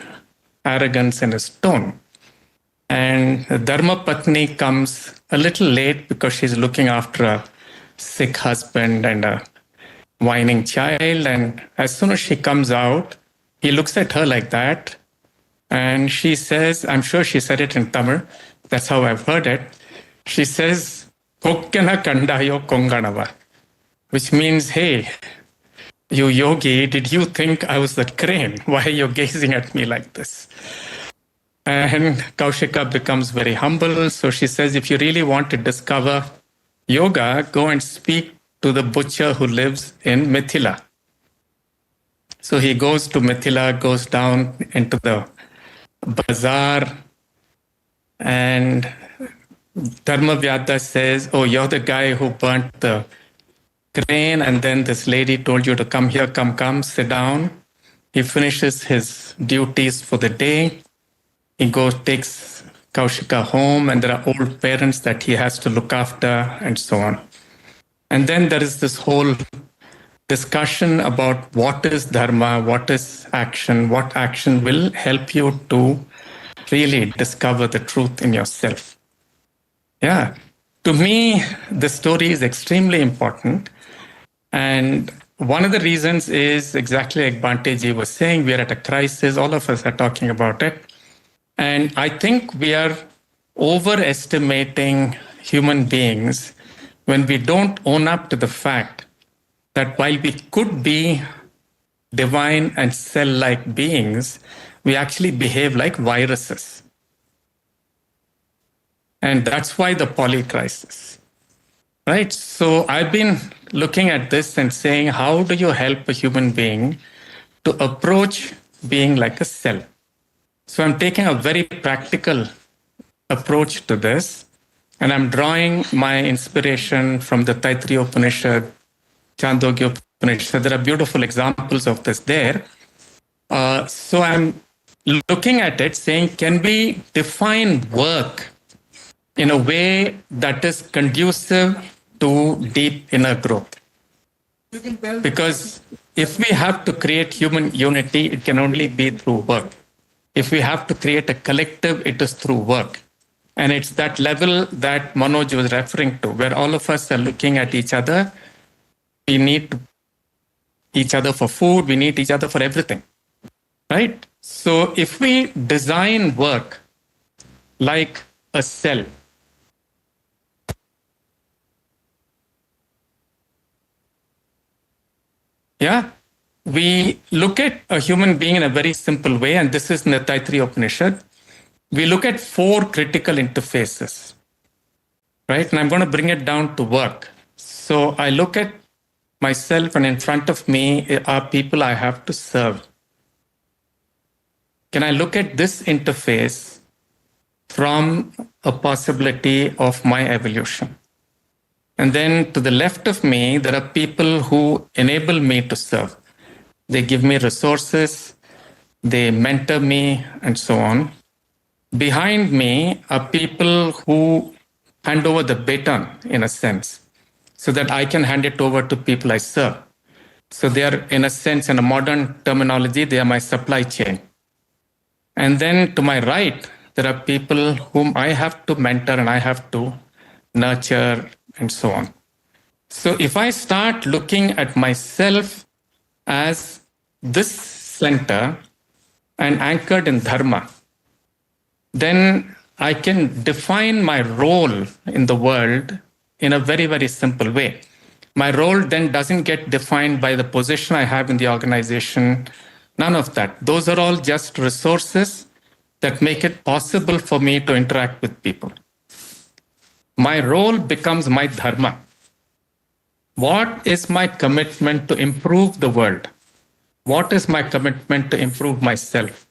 arrogance in his tone. And Dharma Patni comes a little late because she's looking after a sick husband and a whining child. And as soon as she comes out, he looks at her like that. And she says, I'm sure she said it in Tamil, that's how I've heard it. She says, Kokkena Kandayo Konganava, which means, hey, you yogi, did you think I was the crane? Why are you gazing at me like this? And Kaushika becomes very humble. So she says, if you really want to discover yoga, go and speak to the butcher who lives in Mithila. So he goes to Mithila, goes down into the bazaar, and Dharmavyada says, oh, you're the guy who burnt the crane, and then this lady told you to come here, come, sit down. He finishes his duties for the day. He takes Kaushika home, and there are old parents that he has to look after, and so on. And then there is this whole discussion about what is dharma, what is action, what action will help you to really discover the truth in yourself. Yeah, to me, the story is extremely important. And one of the reasons is exactly like Bhante Ji was saying, we are at a crisis. All of us are talking about it. And I think we are overestimating human beings when we don't own up to the fact that while we could be divine and cell-like beings, we actually behave like viruses. And that's why the polycrisis, right? So I've been looking at this and saying, how do you help a human being to approach being like a cell? So I'm taking a very practical approach to this, and I'm drawing my inspiration from the Taittiriya Upanishad, Chandogya Upanishad. There are beautiful examples of this there. So I'm looking at it saying, can we define work in a way that is conducive to deep inner growth? Because if we have to create human unity, it can only be through work. If we have to create a collective, it is through work. And it's that level that Manoj was referring to, where all of us are looking at each other. We need each other for food, we need each other for everything, right? So if we design work like a cell, yeah, we look at a human being in a very simple way, and this is in the Taittiriya Upanishad. We look at 4 critical interfaces, right? And I'm going to bring it down to work. So I look at myself, and in front of me are people I have to serve. Can I look at this interface from a possibility of my evolution? And then to the left of me, there are people who enable me to serve. They give me resources, they mentor me, and so on. Behind me are people who hand over the baton, in a sense, so that I can hand it over to people I serve. So they are, in a sense, in a modern terminology, they are my supply chain. And then to my right, there are people whom I have to mentor and I have to nurture, and so on. So if I start looking at myself as this center and anchored in dharma, then I can define my role in the world in a very, very simple way. My role then doesn't get defined by the position I have in the organization. None of that. Those are all just resources that make it possible for me to interact with people. My role becomes my dharma. What is my commitment to improve the world? What is my commitment to improve myself?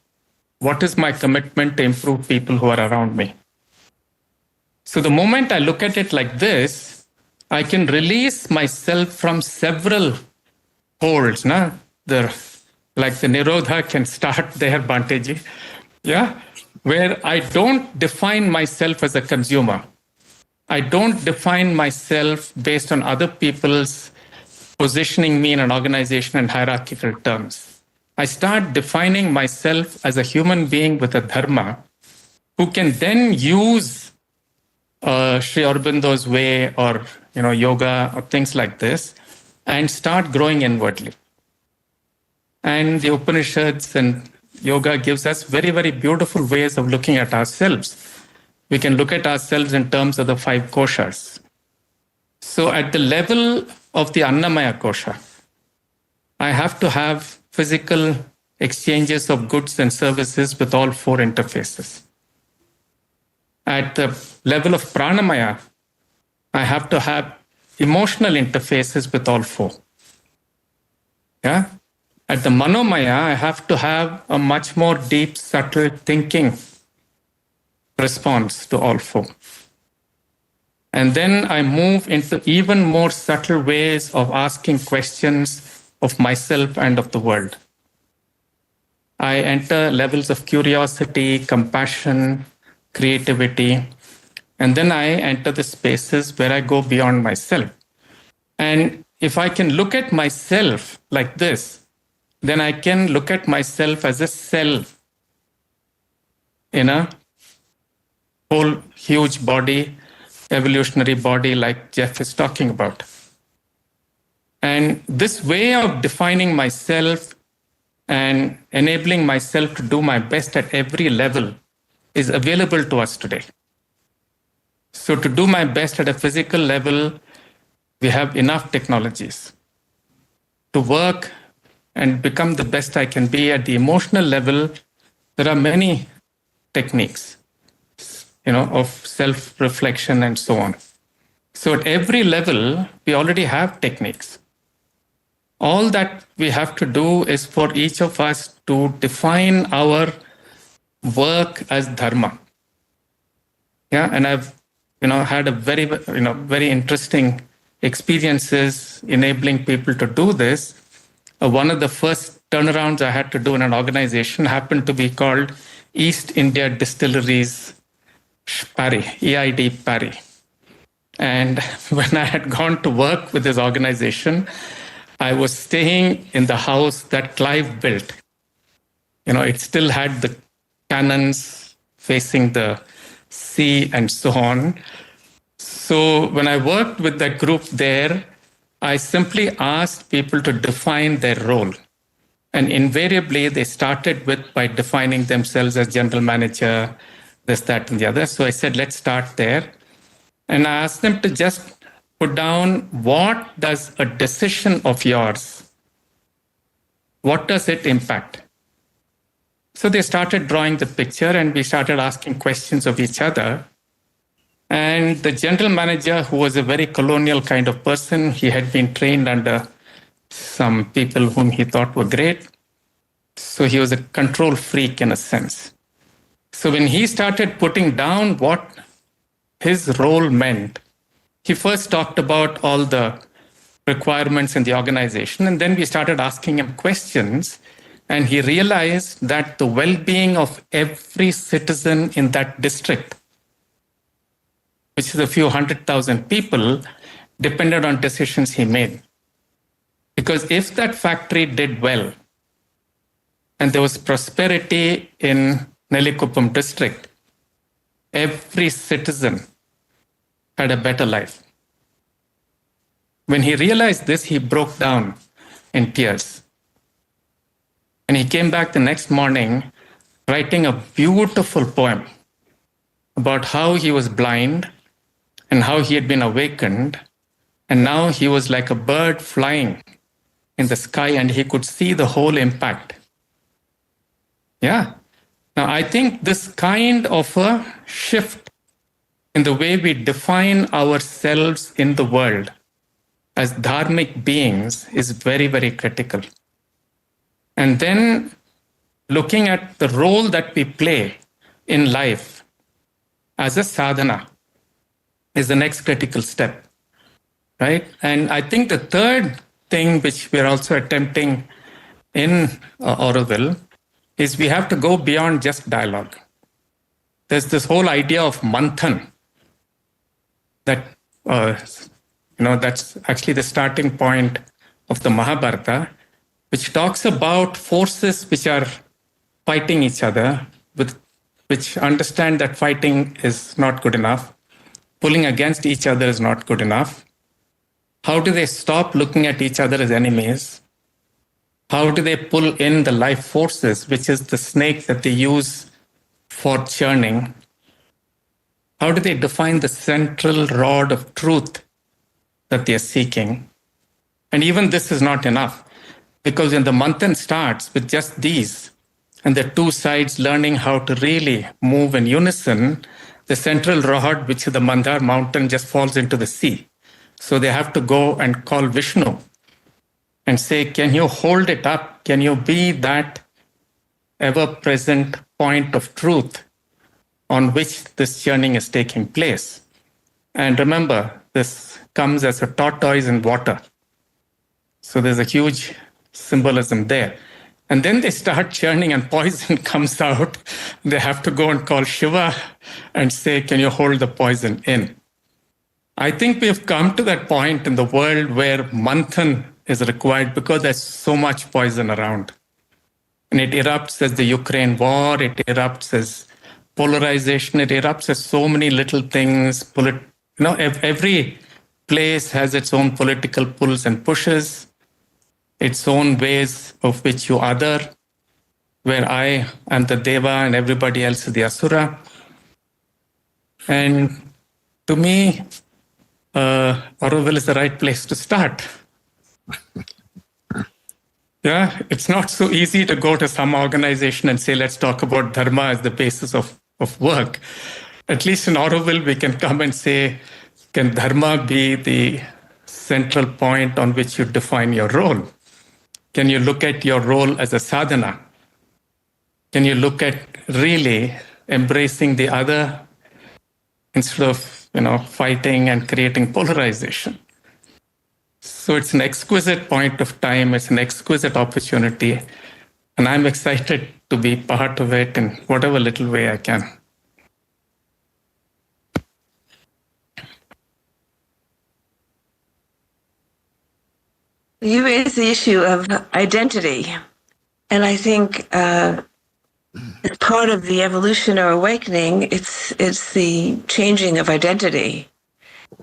What is my commitment to improve people who are around me? So the moment I look at it like this, I can release myself from several holds. Like the Nirodha can start there, Bhanteji. Yeah, where I don't define myself as a consumer. I don't define myself based on other people's positioning me in an organization in hierarchical terms. I start defining myself as a human being with a dharma who can then use Sri Aurobindo's way or yoga or things like this and start growing inwardly. And the Upanishads and yoga gives us very, very beautiful ways of looking at ourselves. We can look at ourselves in terms of the 5 koshas. So at the level of the Annamaya kosha, I have to have physical exchanges of goods and services with all 4 interfaces. At the level of Pranamaya, I have to have emotional interfaces with all 4. Yeah? At the Manomaya, I have to have a much more deep, subtle thinking response to all 4. And then I move into even more subtle ways of asking questions of myself and of the world. I enter levels of curiosity, compassion, creativity, and then I enter the spaces where I go beyond myself. And if I can look at myself like this, then I can look at myself as a cell in a whole huge body, evolutionary body like Jeff is talking about. And this way of defining myself and enabling myself to do my best at every level is available to us today. So to do my best at a physical level, we have enough technologies. To work and become the best I can be at the emotional level, there are many techniques, of self-reflection and so on. So at every level, we already have techniques. All that we have to do is for each of us to define our work as dharma. Yeah, and I've had a very, very interesting experiences enabling people to do this. One of the first turnarounds I had to do in an organization happened to be called East India Distilleries Parry, EID Parry. And when I had gone to work with this organization, I was staying in the house that Clive built. It still had the cannons facing the sea and so on. So when I worked with that group there, I simply asked people to define their role. And invariably, they started by defining themselves as general manager, this, that, and the other. So I said, let's start there. And I asked them to just put down, what does a decision of yours, what does it impact? So they started drawing the picture and we started asking questions of each other. And the general manager, who was a very colonial kind of person, he had been trained under some people whom he thought were great. So he was a control freak in a sense. So when he started putting down what his role meant, he first talked about all the requirements in the organization, and then we started asking him questions, and he realized that the well-being of every citizen in that district, which is a few 100,000 people, depended on decisions he made. Because if that factory did well, and there was prosperity in Nelikuppam district, every citizen had a better life. When he realized this, he broke down in tears. And he came back the next morning writing a beautiful poem about how he was blind and how he had been awakened. And now he was like a bird flying in the sky and he could see the whole impact. Yeah. Now, I think this kind of a shift in the way we define ourselves in the world as dharmic beings is very, very critical. And then looking at the role that we play in life as a sadhana is the next critical step, right? And I think the third thing which we're also attempting in Auroville is we have to go beyond just dialogue. There's this whole idea of manthan that, that's actually the starting point of the Mahabharata, which talks about forces which are fighting each other, which understand that fighting is not good enough, pulling against each other is not good enough. How do they stop looking at each other as enemies? How do they pull in the life forces, which is the snake that they use for churning? How do they define the central rod of truth that they are seeking? And even this is not enough, because when the manthan starts with just these, and the two sides learning how to really move in unison, the central rod, which is the Mandar mountain, just falls into the sea. So they have to go and call Vishnu and say, can you hold it up? Can you be that ever-present point of truth on which this churning is taking place? And remember, this comes as a tortoise in water. So there's a huge symbolism there. And then they start churning and poison comes out. They have to go and call Shiva and say, can you hold the poison in? I think we've come to that point in the world where manthan is required because there's so much poison around. And it erupts as the Ukraine war, it erupts as polarization, it erupts as so many little things. Every place has its own political pulls and pushes, its own ways of which you other, where I am the Deva and everybody else is the Asura. And to me, Auroville is the right place to start. Yeah, it's not so easy to go to some organization and say, let's talk about dharma as the basis of work. At least in Auroville, we can come and say, can dharma be the central point on which you define your role? Can you look at your role as a sadhana? Can you look at really embracing the other instead of fighting and creating polarization? So it's an exquisite point of time. It's an exquisite opportunity. And I'm excited to be part of it in whatever little way I can. You raise the issue of identity. And I think as part of the evolution or awakening, it's the changing of identity.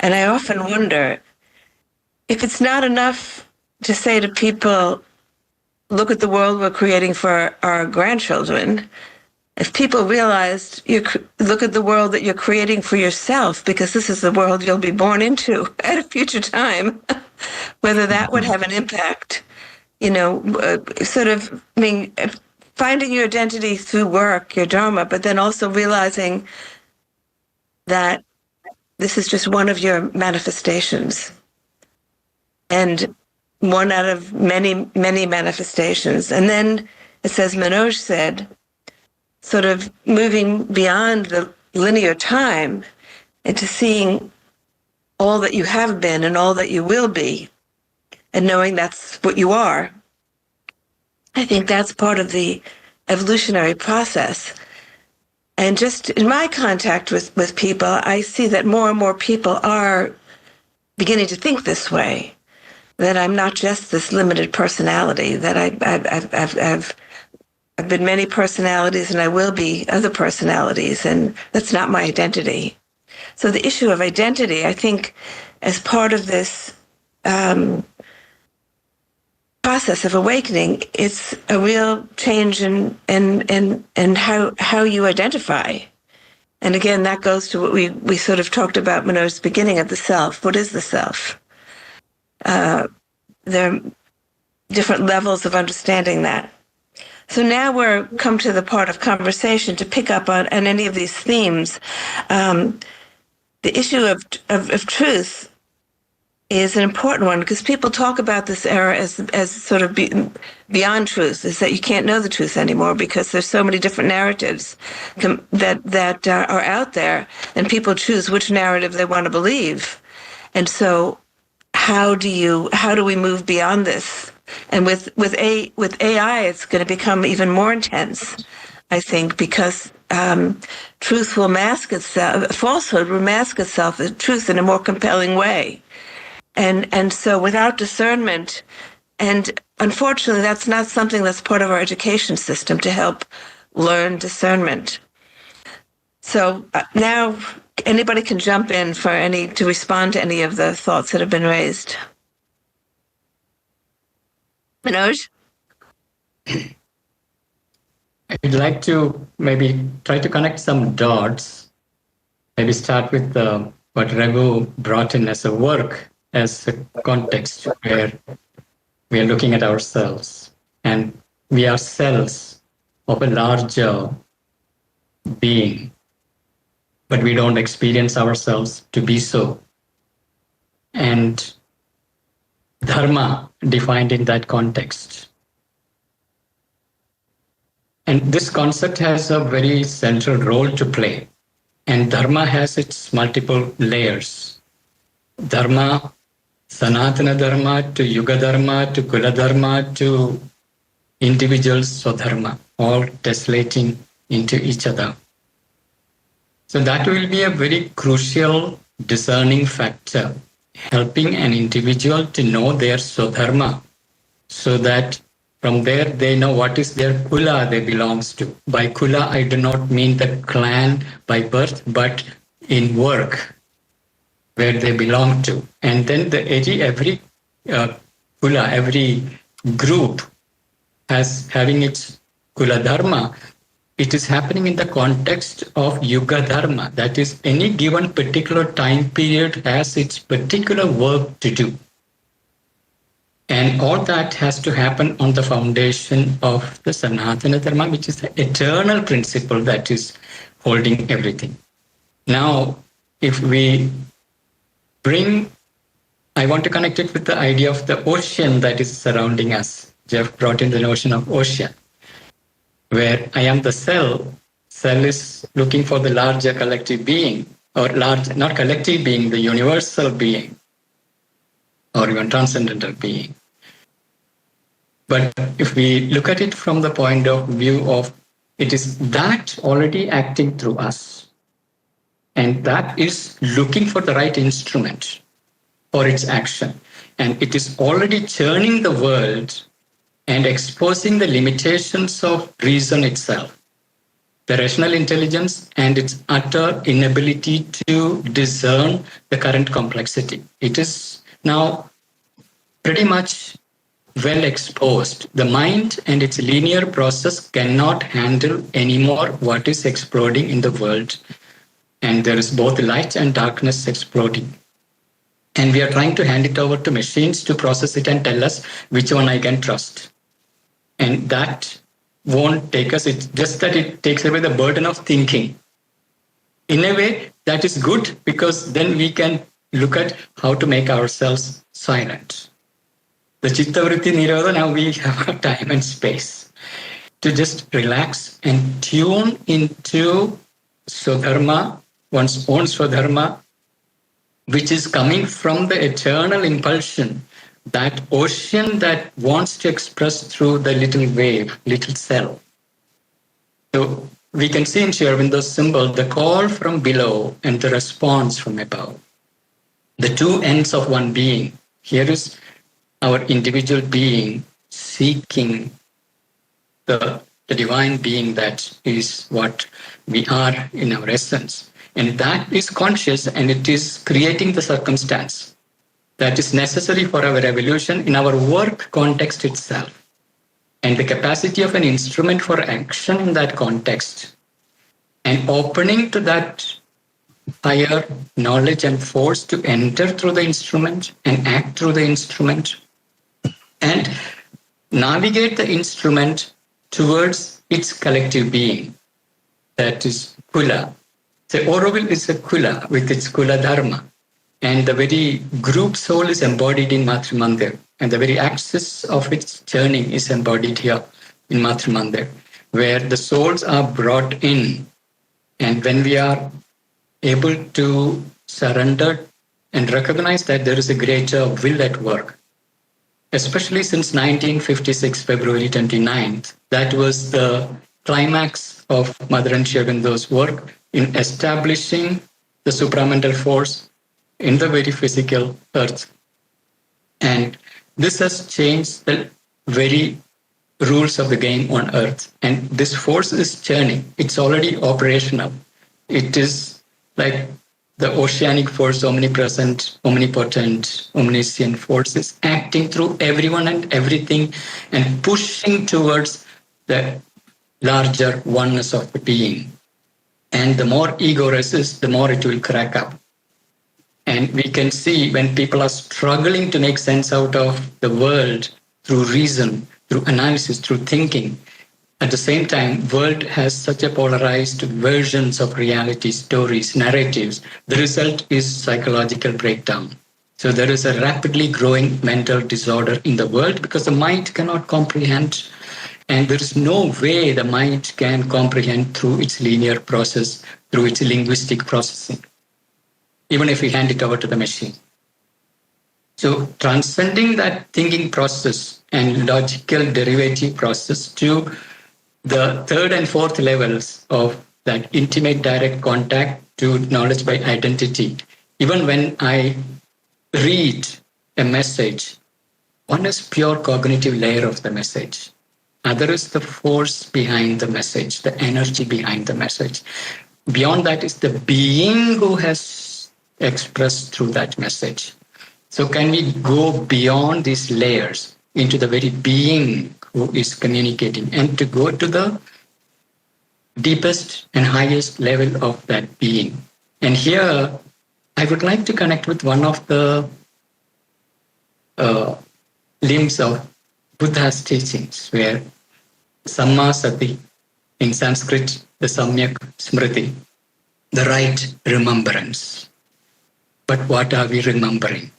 And I often wonder if it's not enough to say to people, look at the world we're creating for our grandchildren. If people realized, look at the world that you're creating for yourself, because this is the world you'll be born into at a future time, whether that would have an impact, finding your identity through work, your dharma, but then also realizing that this is just one of your manifestations. And one out of many, many manifestations. And then, as Manoj said, sort of moving beyond the linear time into seeing all that you have been and all that you will be, and knowing that's what you are. I think that's part of the evolutionary process. And just in my contact with people, I see that more and more people are beginning to think this way, that I'm not just this limited personality, that I've been many personalities and I will be other personalities, and that's not my identity. So the issue of identity, I think, as part of this process of awakening, it's a real change in how you identify. And again, that goes to what we sort of talked about when I was beginning of the self. What is the self? There are different levels of understanding that. So now we're come to the part of conversation to pick up on any of these themes. The issue of truth is an important one because people talk about this era as sort of beyond truth, is that you can't know the truth anymore because there's so many different narratives that are out there, and people choose which narrative they want to believe. And so how do we move beyond this? And with AI, it's going to become even more intense, I think, because truth will mask itself, falsehood will mask itself as truth in a more compelling way. And so without discernment, and unfortunately that's not something that's part of our education system to help learn discernment. So now anybody can jump in to respond to any of the thoughts that have been raised. Manoj? I'd like to maybe try to connect some dots. Maybe start with what Raghu brought in as a work, as a context where we are looking at ourselves. And we are cells of a larger being, but we don't experience ourselves to be so. And dharma defined in that context. And this concept has a very central role to play. And dharma has its multiple layers. Dharma, Sanatana Dharma to Yuga Dharma to Kula Dharma to individual Swadharma, all desolating into each other. So that will be a very crucial discerning factor, helping an individual to know their Swadharma, so that from there they know what is their Kula they belongs to. By Kula, I do not mean the clan by birth, but in work, where they belong to. And then every Kula, every group having its Kula Dharma, it is happening in the context of Yuga Dharma. That is, any given particular time period has its particular work to do. And all that has to happen on the foundation of the Sanatana Dharma, which is the eternal principle that is holding everything. Now, if we I want to connect it with the idea of the ocean that is surrounding us. Jeff brought in the notion of ocean, where I am the cell. Cell is looking for the larger collective being, or not collective being, the universal being, or even transcendental being. But if we look at it from the point of view of it is that already acting through us, and that is looking for the right instrument for its action. And it is already churning the world and exposing the limitations of reason itself, the rational intelligence and its utter inability to discern the current complexity. It is now pretty much well exposed. The mind and its linear process cannot handle anymore what is exploding in the world. And there is both light and darkness exploding. And we are trying to hand it over to machines to process it and tell us which one I can trust. And that won't take us, it's just that it takes away the burden of thinking. In a way, that is good, because then we can look at how to make ourselves silent. The Chittavritti Nirodha, now we have time and space to just relax and tune into Swadharma, one's own Swadharma, which is coming from the eternal impulsion, that ocean that wants to express through the little wave, little cell. So we can see in Sri Aurobindo's symbol the call from below and the response from above. The two ends of one being. Here is our individual being seeking the divine being that is what we are in our essence. And that is conscious, and it is creating the circumstance that is necessary for our evolution in our work context itself. And the capacity of an instrument for action in that context and opening to that higher knowledge and force to enter through the instrument and act through the instrument and navigate the instrument towards its collective being. That is Kula. So Auroville is a Kula with its Kula Dharma. And the very group soul is embodied in Matri Mandir. And the very axis of its journey is embodied here in Matri Mandir, where the souls are brought in. And when we are able to surrender and recognize that there is a greater will at work, especially since 1956, February 29th, that was the climax of Mother Anshe Aurobindo's work in establishing the supramental force in the very physical earth. And this has changed the very rules of the game on earth. And this force is churning. It's already operational. It is like the oceanic force, omnipresent, omnipotent, omniscient forces acting through everyone and everything and pushing towards the larger oneness of the being. And the more ego resists, the more it will crack up. And we can see when people are struggling to make sense out of the world through reason, through analysis, through thinking, at the same time, world has such a polarized versions of reality, stories, narratives. The result is psychological breakdown. So there is a rapidly growing mental disorder in the world because the mind cannot comprehend, and there is no way the mind can comprehend through its linear process, through its linguistic processing, even if we hand it over to the machine. So transcending that thinking process and logical derivative process to the third and fourth levels of that intimate direct contact to knowledge by identity. Even when I read a message, one is pure cognitive layer of the message. Other is the force behind the message, the energy behind the message. Beyond that is the being who has expressed through that message. So can we go beyond these layers into the very being who is communicating and to go to the deepest and highest level of that being? And here, I would like to connect with one of the limbs of Buddha's teachings, where Samma Sati, in Sanskrit, the Samyak Smriti, the right remembrance. But what are we remembering?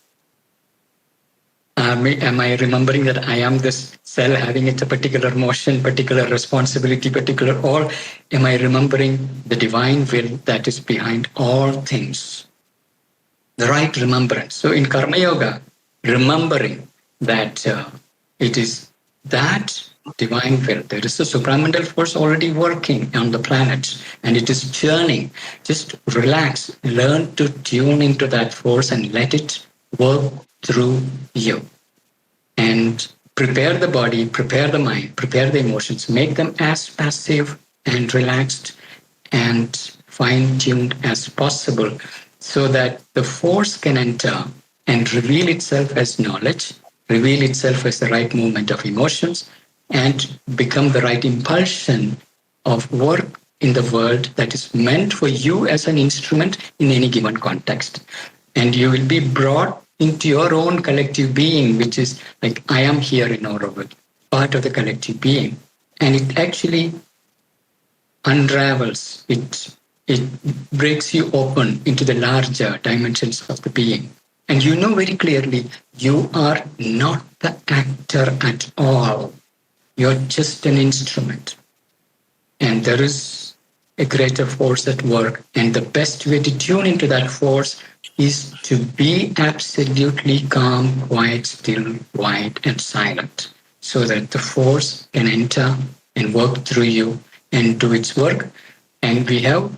Am I remembering that I am this cell having a particular motion, particular responsibility, or am I remembering the divine will that is behind all things? The right remembrance. So in Karma Yoga, remembering that it is that divine will. There is a supramental force already working on the planet and it is churning. Just relax, learn to tune into that force and let it work through you. And prepare the body, prepare the mind, prepare the emotions, make them as passive and relaxed and fine-tuned as possible so that the force can enter and reveal itself as knowledge, reveal itself as the right movement of emotions, and become the right impulsion of work in the world that is meant for you as an instrument in any given context. And you will be brought into your own collective being, which is like, I am here in Auroville, part of the collective being. And it actually unravels, it breaks you open into the larger dimensions of the being. And you know very clearly, you are not the actor at all. You're just an instrument. And there is a greater force at work. And the best way to tune into that force is to be absolutely calm, quiet, still, white, and silent, so that the force can enter and work through you and do its work. And we have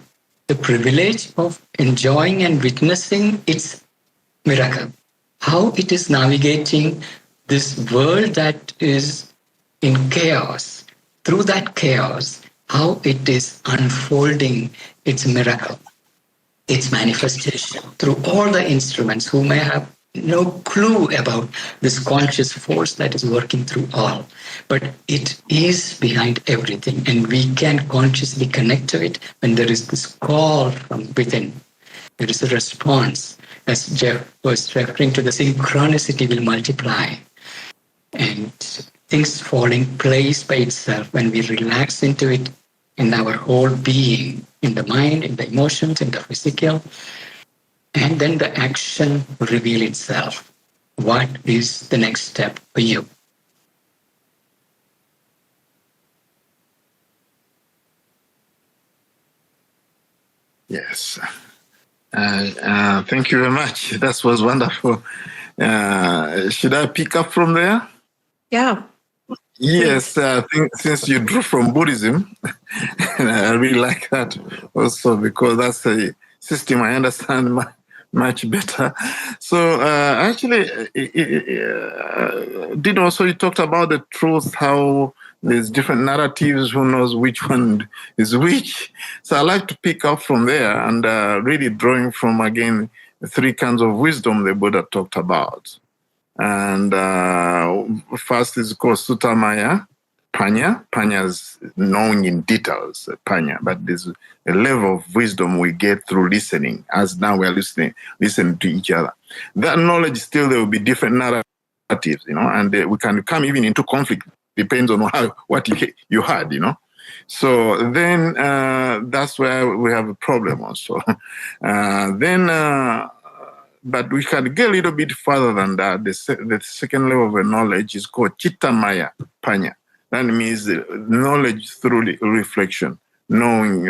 the privilege of enjoying and witnessing its miracle, how it is navigating this world that is in chaos. Through that chaos, how it is unfolding its miracle, its manifestation through all the instruments who may have no clue about this conscious force that is working through all. But it is behind everything, and we can consciously connect to it when there is this call from within. There is a response. As Jeff was referring to, the synchronicity will multiply. And things fall in place by itself when we relax into it in our whole being, in the mind, in the emotions, in the physical. And then the action will reveal itself. What is the next step for you? Yes. Thank you very much. That was wonderful. Should I pick up from there? Yeah. Yes, I think since you drew from Buddhism, I really like that also because that's a system I understand much better. So actually, did also you talked about the truth, how there's different narratives, who knows which one is which. So I like to pick up from there and really drawing from, again, the 3 kinds of wisdom the Buddha talked about. And first is called Sutta Maya, Panya. Panya is knowing in details, Panya, but there's a level of wisdom we get through listening, as now we're listening to each other. That knowledge still, there will be different narratives, and we can come even into conflict, depends on what you heard, So then that's where we have a problem also. But we can get a little bit further than that. The second level of knowledge is called Chitta Maya, Panya. That means knowledge through reflection, knowing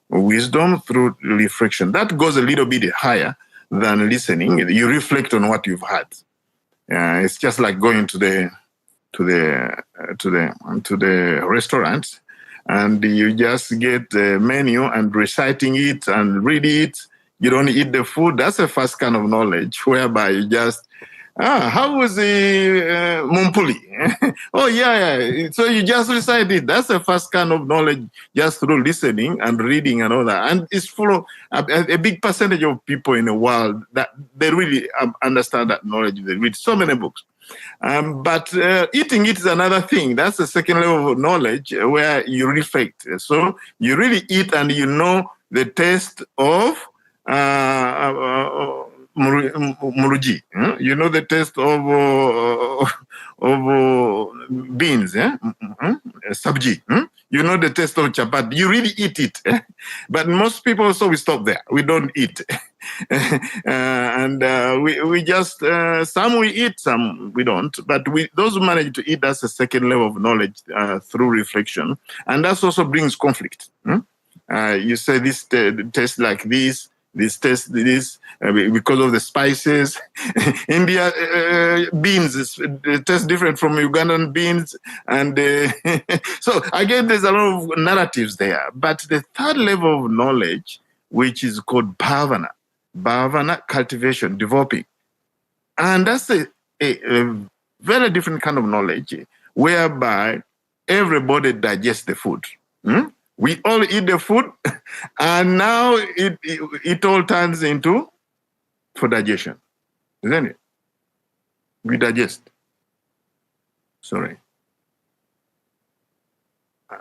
wisdom through reflection. That goes a little bit higher than listening. You reflect on what you've heard. It's just like going to the restaurant, and you just get the menu and reciting it and read it. You don't eat the food. That's the first kind of knowledge, whereby you just, how was the mumpuli? Oh, yeah. So you just recite it. That's the first kind of knowledge, just through listening and reading and all that. And it's full of a big percentage of people in the world that they really understand that knowledge. They read so many books. But eating it is another thing. That's the second level of knowledge where you reflect. So you really eat and you know the taste of muruji. You know the taste of beans, sabji. You know the taste of chapati. You really eat it. But most people also, we stop there. We don't eat. And we just, some we eat, some we don't. But those who manage to eat, that's the second level of knowledge through reflection. And that also brings conflict. You say this tastes like this tastes this because of the spices. India beans taste different from Ugandan beans. And so again, there's a lot of narratives there. But the third level of knowledge, which is called bhavana, cultivation, developing. And that's a very different kind of knowledge whereby everybody digests the food. We all eat the food, and now it all turns into for digestion, isn't it? We digest. Sorry.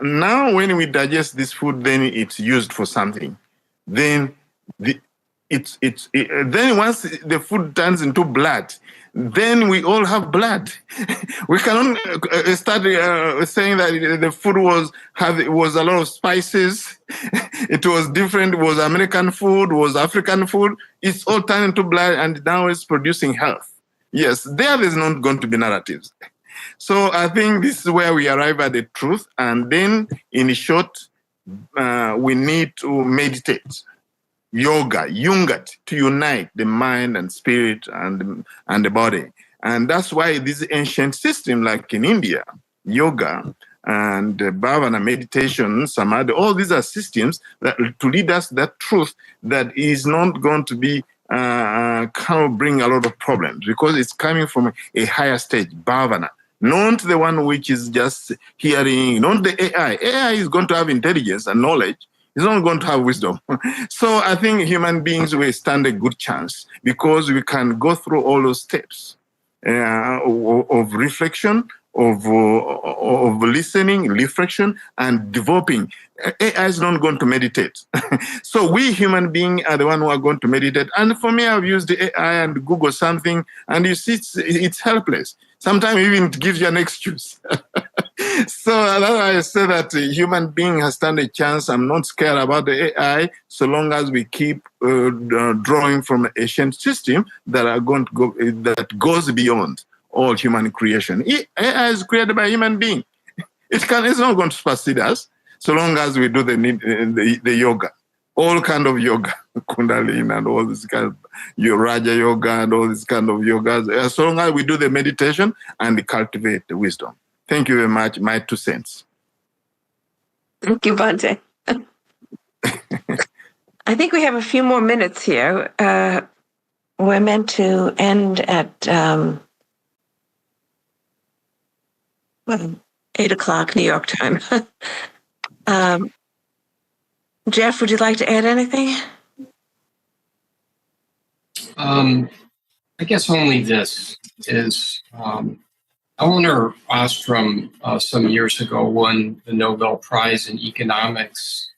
Now, when we digest this food, then it's used for something. Then then once the food turns into blood, then we all have blood. We cannot start saying that the food was a lot of spices. It was different. It was American food. It was African food. It's all turned into blood, and now it's producing health. Yes, there's not going to be narratives. So I think this is where we arrive at the truth, and then in short, we need to meditate. Yoga, yungat, to unite the mind and spirit and the body. And that's why this ancient system, like in India, yoga and bhavana, meditation, samadhi, all these are systems that to lead us that truth that is not going to be kind of bring a lot of problems because it's coming from a higher stage, bhavana. Not the one which is just hearing, not the AI. AI is going to have intelligence and knowledge, He's not going to have wisdom. So I think human beings will stand a good chance because we can go through all those steps of reflection, of listening, reflection, and developing. AI is not going to meditate. So we human beings are the one who are going to meditate. And for me, I've used the AI and Google something, and you see it's helpless. Sometimes even it gives you an excuse. So that's why I say that a human being has stand a chance. I'm not scared about the AI so long as we keep drawing from an ancient system that are going to go that goes beyond all human creation. AI is created by a human being. It's not going to supersede us so long as we do the yoga, all kind of yoga, Kundalini and all this kind of Raja yoga and all this kind of yogas. So long as we do the meditation and cultivate the wisdom. Thank you very much. My 2 cents. Thank you, Bhante. I think we have a few more minutes here. We're meant to end at 8 o'clock New York time. Jeff, would you like to add anything? I guess only this is Eleanor Ostrom some years ago won the Nobel Prize in Economics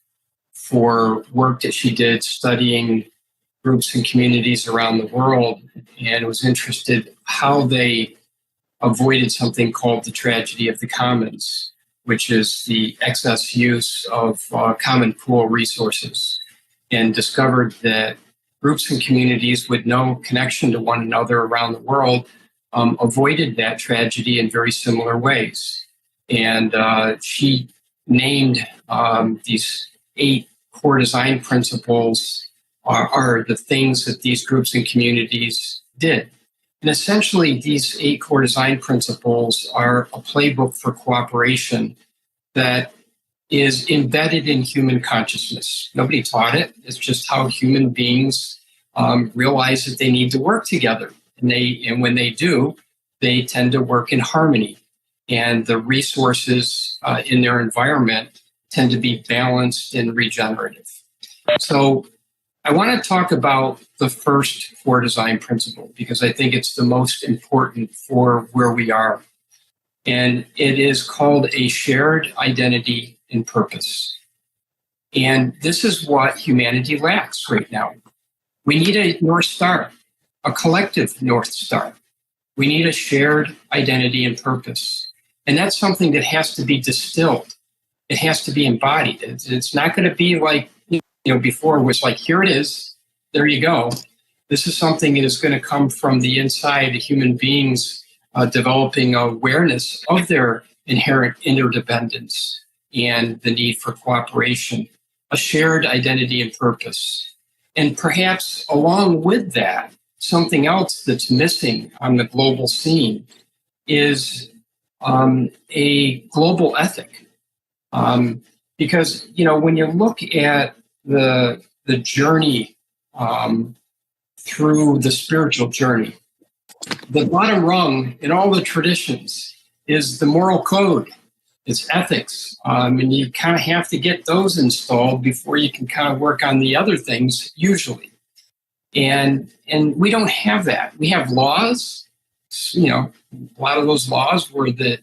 for work that she did studying groups and communities around the world, and was interested how they avoided something called the tragedy of the commons, which is the excess use of common pool resources, and discovered that groups and communities with no connection to one another around the world avoided that tragedy in very similar ways. And she named these 8 core design principles are the things that these groups and communities did. And essentially, these 8 core design principles are a playbook for cooperation that is embedded in human consciousness. Nobody taught it. It's just how human beings realize that they need to work together. And when they do, they tend to work in harmony. And the resources in their environment tend to be balanced and regenerative. So I want to talk about the first core design principle because I think it's the most important for where we are. And it is called a shared identity and purpose. And this is what humanity lacks right now. We need a North Star, a collective North Star. We need a shared identity and purpose. And that's something that has to be distilled. It has to be embodied. It's not going to be like, before it was like, here it is, there you go. This is something that is going to come from the inside, the human beings developing awareness of their inherent interdependence and the need for cooperation, a shared identity and purpose. And perhaps along with that, something else that's missing on the global scene is a global ethic. Because, when you look at the journey through the spiritual journey, the bottom rung in all the traditions is the moral code. It's ethics. And you kind of have to get those installed before you can kind of work on the other things, usually. And we don't have that. We have laws, a lot of those laws where the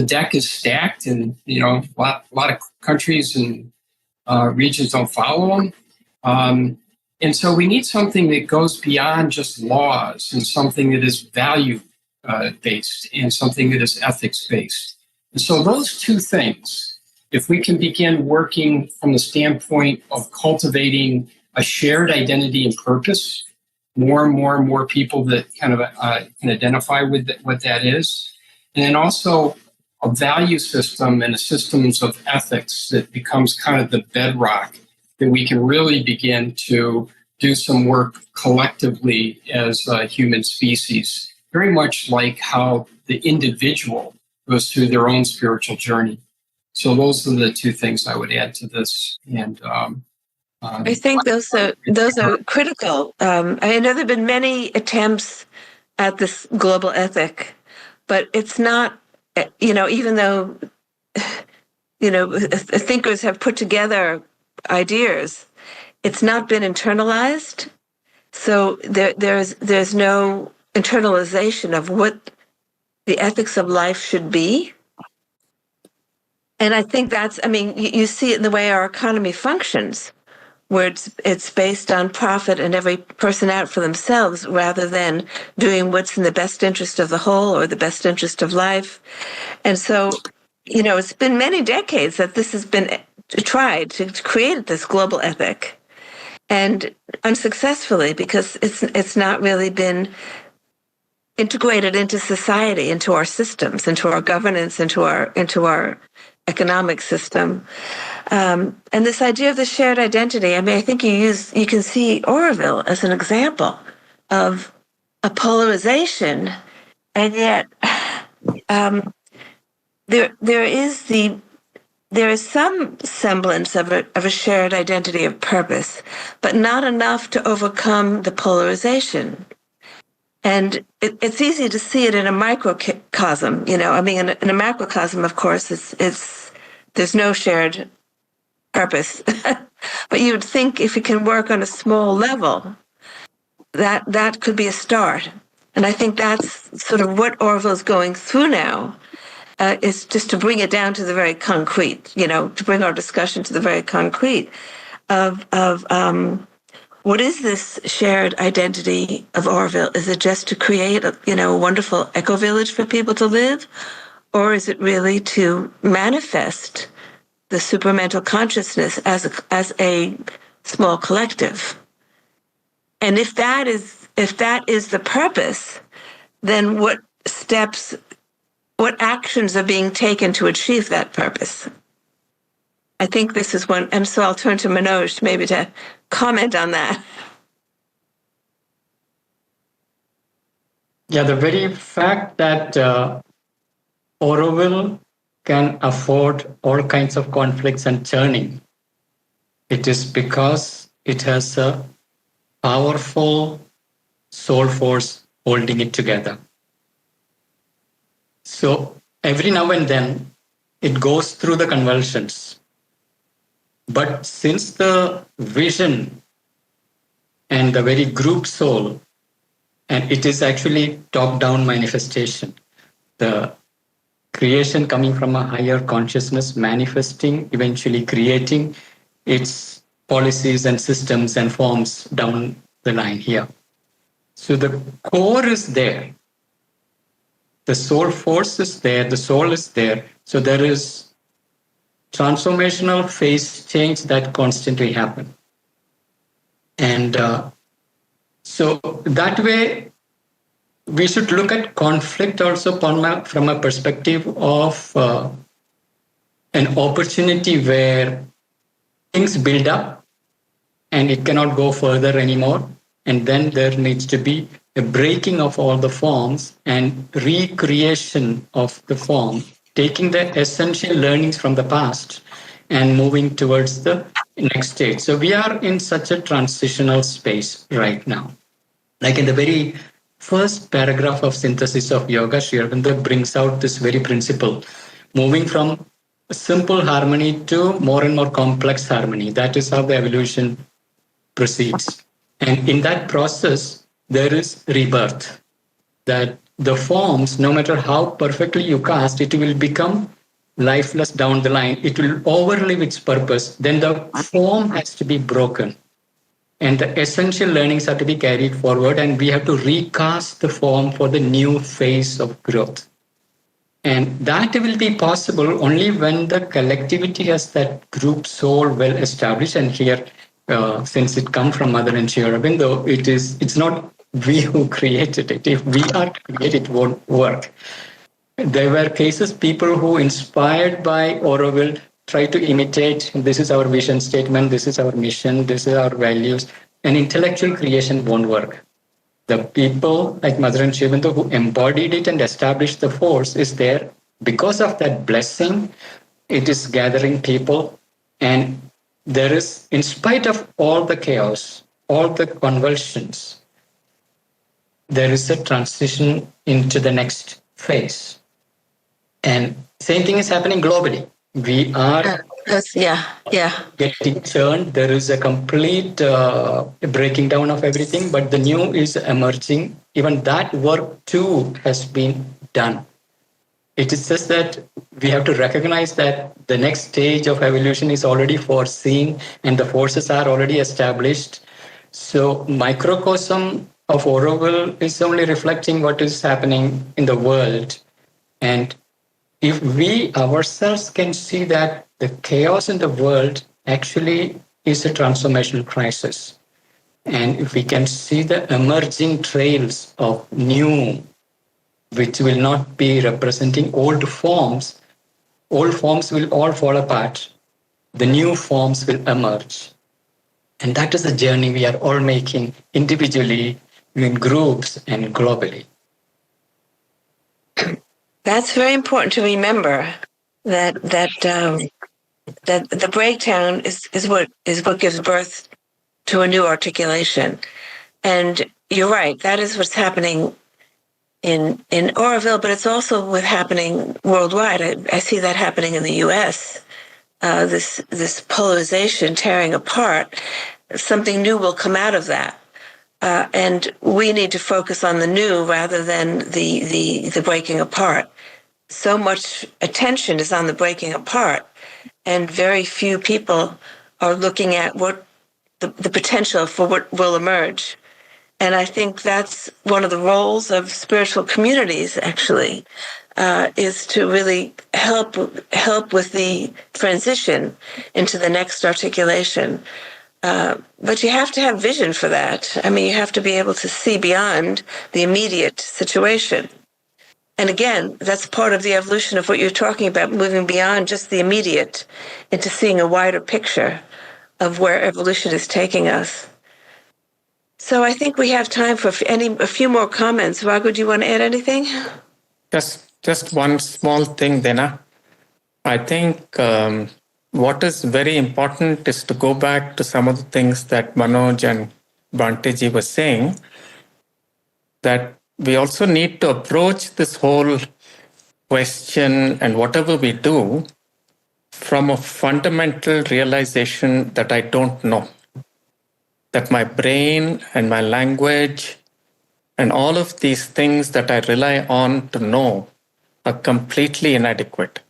deck is stacked and, a lot of countries and regions don't follow them. And so we need something that goes beyond just laws and something that is value-based and something that is ethics-based. And so those 2 things, if we can begin working from the standpoint of cultivating a shared identity and purpose, more and more people that kind of can identify with what that is, and then also a value system and a systems of ethics that becomes kind of the bedrock that we can really begin to do some work collectively as a human species, very much like how the individual goes through their own spiritual journey. So those are the 2 things I would add to this. And I think those are critical. I know there have been many attempts at this global ethic, but it's not, even though, thinkers have put together ideas, it's not been internalized. So there's no internalization of what the ethics of life should be. And I think that's, I mean, you see it in the way our economy functions, where it's based on profit and every person out for themselves rather than doing what's in the best interest of the whole or the best interest of life. And so, you know, it's been many decades that this has been tried to create this global ethic, and unsuccessfully, because it's not really been integrated into society, into our systems, into our governance, into our economic system. And this idea of the shared identity, I mean, I think you can see Oroville as an example of a polarization, and yet there is some semblance of a shared identity of purpose, but not enough to overcome the polarization. And it's easy to see it in a microcosm, you know. I mean, in a macrocosm, of course, there's no shared purpose. But you would think if it can work on a small level, that could be a start. And I think that's sort of what Orville's going through now, is just to bring it down to the very concrete, you know, to bring our discussion to the very concrete of what is this shared identity of Orville? Is it just to create a wonderful eco-village for people to live? Or is it really to manifest the supramental consciousness as a small collective? And if that is the purpose, then what actions are being taken to achieve that purpose? I think this is one, and so I'll turn to Manoj maybe to comment on that. Yeah, the very fact that Oroville can afford all kinds of conflicts and churning, it is because it has a powerful soul force holding it together. So every now and then it goes through the convulsions. But since the vision and the very group soul, and it is actually top-down manifestation, the creation coming from a higher consciousness, manifesting, eventually creating its policies and systems and forms down the line here. So the core is there. The soul force is there, the soul is there. So there is transformational phase change that constantly happen. And so that way, we should look at conflict also from a perspective of an opportunity where things build up and it cannot go further anymore. And then there needs to be a breaking of all the forms and recreation of the form, taking the essential learnings from the past and moving towards the next stage. So we are in such a transitional space right now. Like in the very first paragraph of Synthesis of Yoga, Sri Aurobindo brings out this very principle, moving from simple harmony to more and more complex harmony. That is how the evolution proceeds. And in that process, there is rebirth, that the forms, no matter how perfectly you cast, it will become lifeless down the line. It will overlive its purpose. Then the form has to be broken. And the essential learnings have to be carried forward, and we have to recast the form for the new phase of growth. And that will be possible only when the collectivity has that group soul well established. And here, since it comes from Mother and Sri Aurobindo, it's not we who created it. If we are to create it, won't work. There were cases, people who inspired by Oroville try to imitate, this is our vision statement, this is our mission, this is our values, and intellectual creation won't work. The people like Mother and Sri Aurobindo who embodied it and established the force is there. Because of that blessing, it is gathering people, and there is, in spite of all the chaos, all the convulsions, there is a transition into the next phase. And same thing is happening globally. We are Yeah. getting churned. There is a complete breaking down of everything, but the new is emerging. Even that work too has been done. It is just that we have to recognize that the next stage of evolution is already foreseen and the forces are already established. So microcosm of Oroville is only reflecting what is happening in the world. And if we ourselves can see that the chaos in the world actually is a transformational crisis, and if we can see the emerging trails of new, which will not be representing old forms will all fall apart. The new forms will emerge. And that is the journey we are all making individually, in groups, and globally. That's very important to remember, that the breakdown is what gives birth to a new articulation. And you're right, that is what's happening in Oroville, but it's also what's happening worldwide. I see that happening in the U.S. This polarization tearing apart. Something new will come out of that. And we need to focus on the new rather than the breaking apart. So much attention is on the breaking apart, and very few people are looking at what the potential for what will emerge. And I think that's one of the roles of spiritual communities, actually, is to really help with the transition into the next articulation. But you have to have vision for that. I mean, you have to be able to see beyond the immediate situation. And again, that's part of the evolution of what you're talking about, moving beyond just the immediate into seeing a wider picture of where evolution is taking us. So I think we have time for a few more comments. Raghu, do you want to add anything? Just one small thing, Dena. I think what is very important is to go back to some of the things that Manoj and Bhanteji were saying, that we also need to approach this whole question and whatever we do from a fundamental realization that I don't know, that my brain and my language and all of these things that I rely on to know are completely inadequate.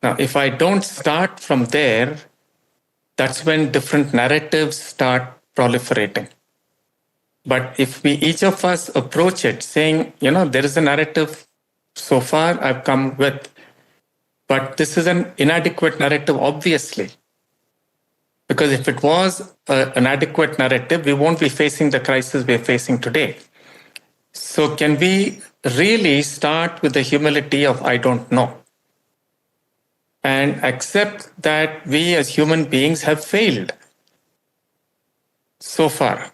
Now, if I don't start from there, that's when different narratives start proliferating. But if we, each of us, approach it saying, there is a narrative so far I've come with, but this is an inadequate narrative, obviously. Because if it was an adequate narrative, we won't be facing the crisis we're facing today. So can we really start with the humility of I don't know? And accept that we as human beings have failed so far.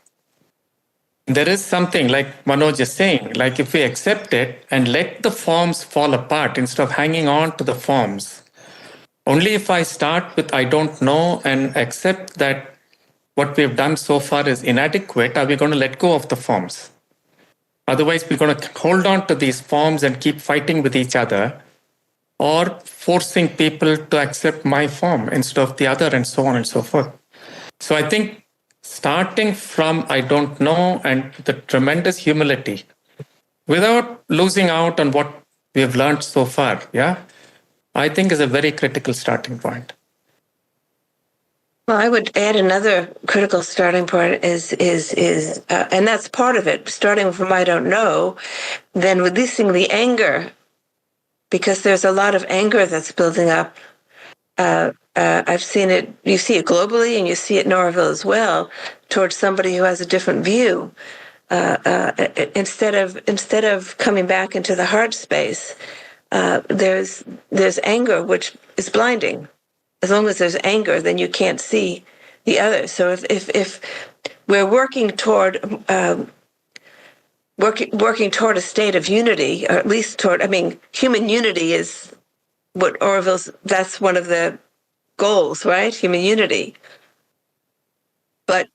There is something like Manoj is saying, like if we accept it and let the forms fall apart instead of hanging on to the forms, only if I start with I don't know and accept that what we've done so far is inadequate, are we going to let go of the forms? Otherwise, we're going to hold on to these forms and keep fighting with each other, or forcing people to accept my form instead of the other, and so on and so forth. So I think starting from I don't know and the tremendous humility without losing out on what we have learned so far, I think is a very critical starting point. Well, I would add another critical starting point is and that's part of it, starting from I don't know, then releasing the anger, because there's a lot of anger that's building up. I've seen it, you see it globally, and you see it in Oroville as well, towards somebody who has a different view. Instead of coming back into the heart space, there's anger, which is blinding. As long as there's anger, then you can't see the other. So if we're working toward a state of unity, or at least human unity is what Oroville's, that's one of the goals, right? Human unity. But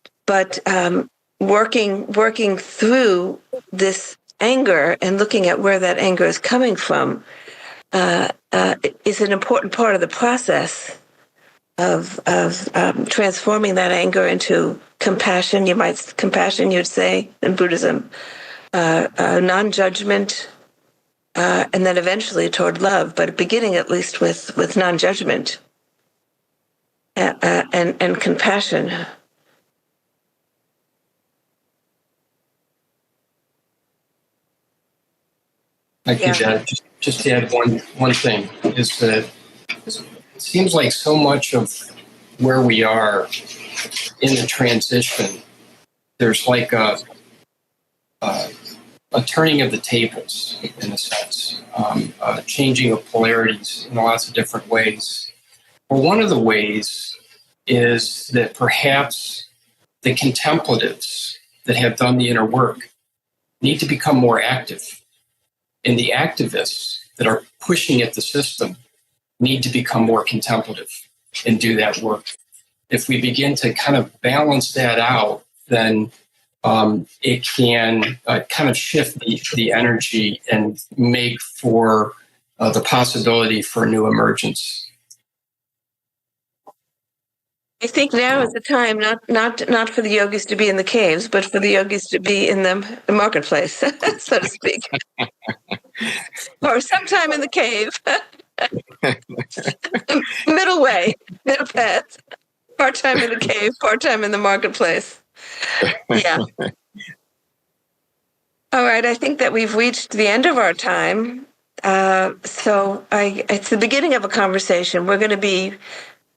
working through this anger and looking at where that anger is coming from is an important part of the process transforming that anger into compassion. Compassion, you'd say in Buddhism, non-judgment, and then eventually toward love, but beginning at least with non-judgment and compassion. I could just add one thing, is that it seems like so much of where we are in the transition, there's like a turning of the tables, in a sense, a changing of polarities in lots of different ways. Well, one of the ways is that perhaps the contemplatives that have done the inner work need to become more active. And the activists that are pushing at the system need to become more contemplative and do that work. If we begin to kind of balance that out, then it can kind of shift the energy and make for the possibility for a new emergence. I think now is the time not for the yogis to be in the caves, but for the yogis to be in the marketplace, so to speak, or sometime in the cave. Middle way, middle path. Part-time in the cave, part-time in the marketplace. Yeah. All right, I think that we've reached the end of our time. So it's the beginning of a conversation. We're going to be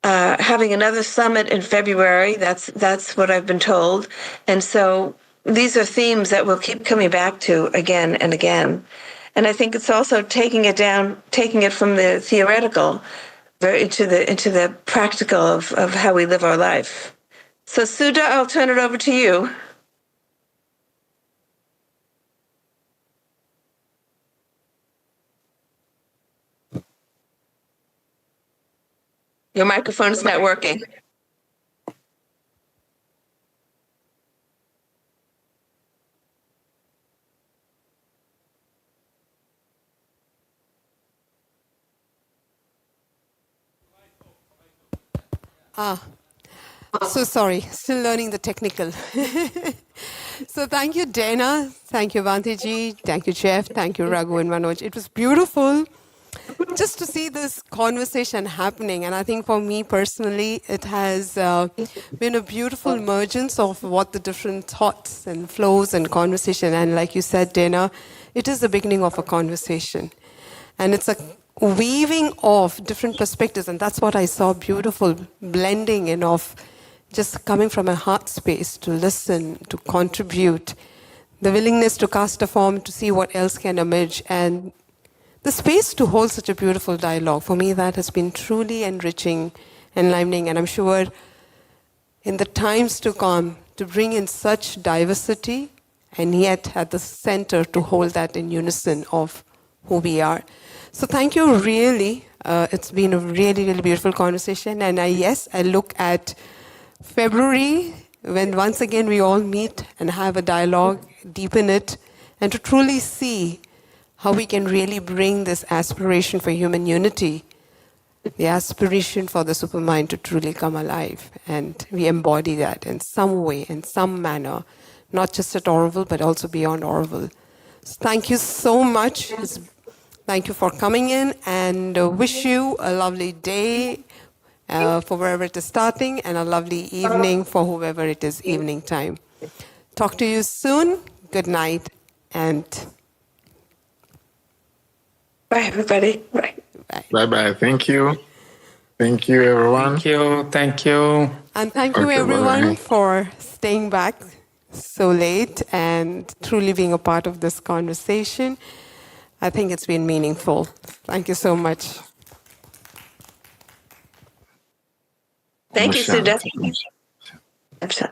having another summit in February. That's what I've been told. And so these are themes that we'll keep coming back to again and again. And I think it's also taking it from the theoretical into the practical of how we live our life. So Sudha, I'll turn it over to you. Your microphone's not working. So sorry, still learning the technical. So thank you, Dana. Thank you, Bhante-ji. Thank you, Jeff. Thank you, Raghu and Manoj. It was beautiful just to see this conversation happening. And I think for me personally, it has been a beautiful emergence of what the different thoughts and flows and conversation. And like you said, Dana, it is the beginning of a conversation. And it's a weaving of different perspectives. And that's what I saw, beautiful blending in of just coming from a heart space to listen, to contribute, the willingness to cast a form to see what else can emerge, and the space to hold such a beautiful dialogue. For me, that has been truly enriching, enlivening, and I'm sure in the times to come, to bring in such diversity and yet at the center to hold that in unison of who we are. So thank you, really. It's been a really, really beautiful conversation. And I look at February, when once again we all meet and have a dialogue, deepen it, and to truly see how we can really bring this aspiration for human unity, the aspiration for the supermind to truly come alive. And we embody that in some way, in some manner, not just at Oroville, but also beyond Oroville. So thank you so much. Thank you for coming in, and wish you a lovely day for wherever it is starting, and a lovely evening for whoever it is evening time. Talk to you soon. Good night, and bye, everybody. Bye. Bye-bye. Thank you. Thank you, everyone. Thank you. And thank you, Okay, everyone, bye-bye. for staying back so late and truly being a part of this conversation. I think it's been meaningful. Thank you so much. Thank you, Sudha. Namaste.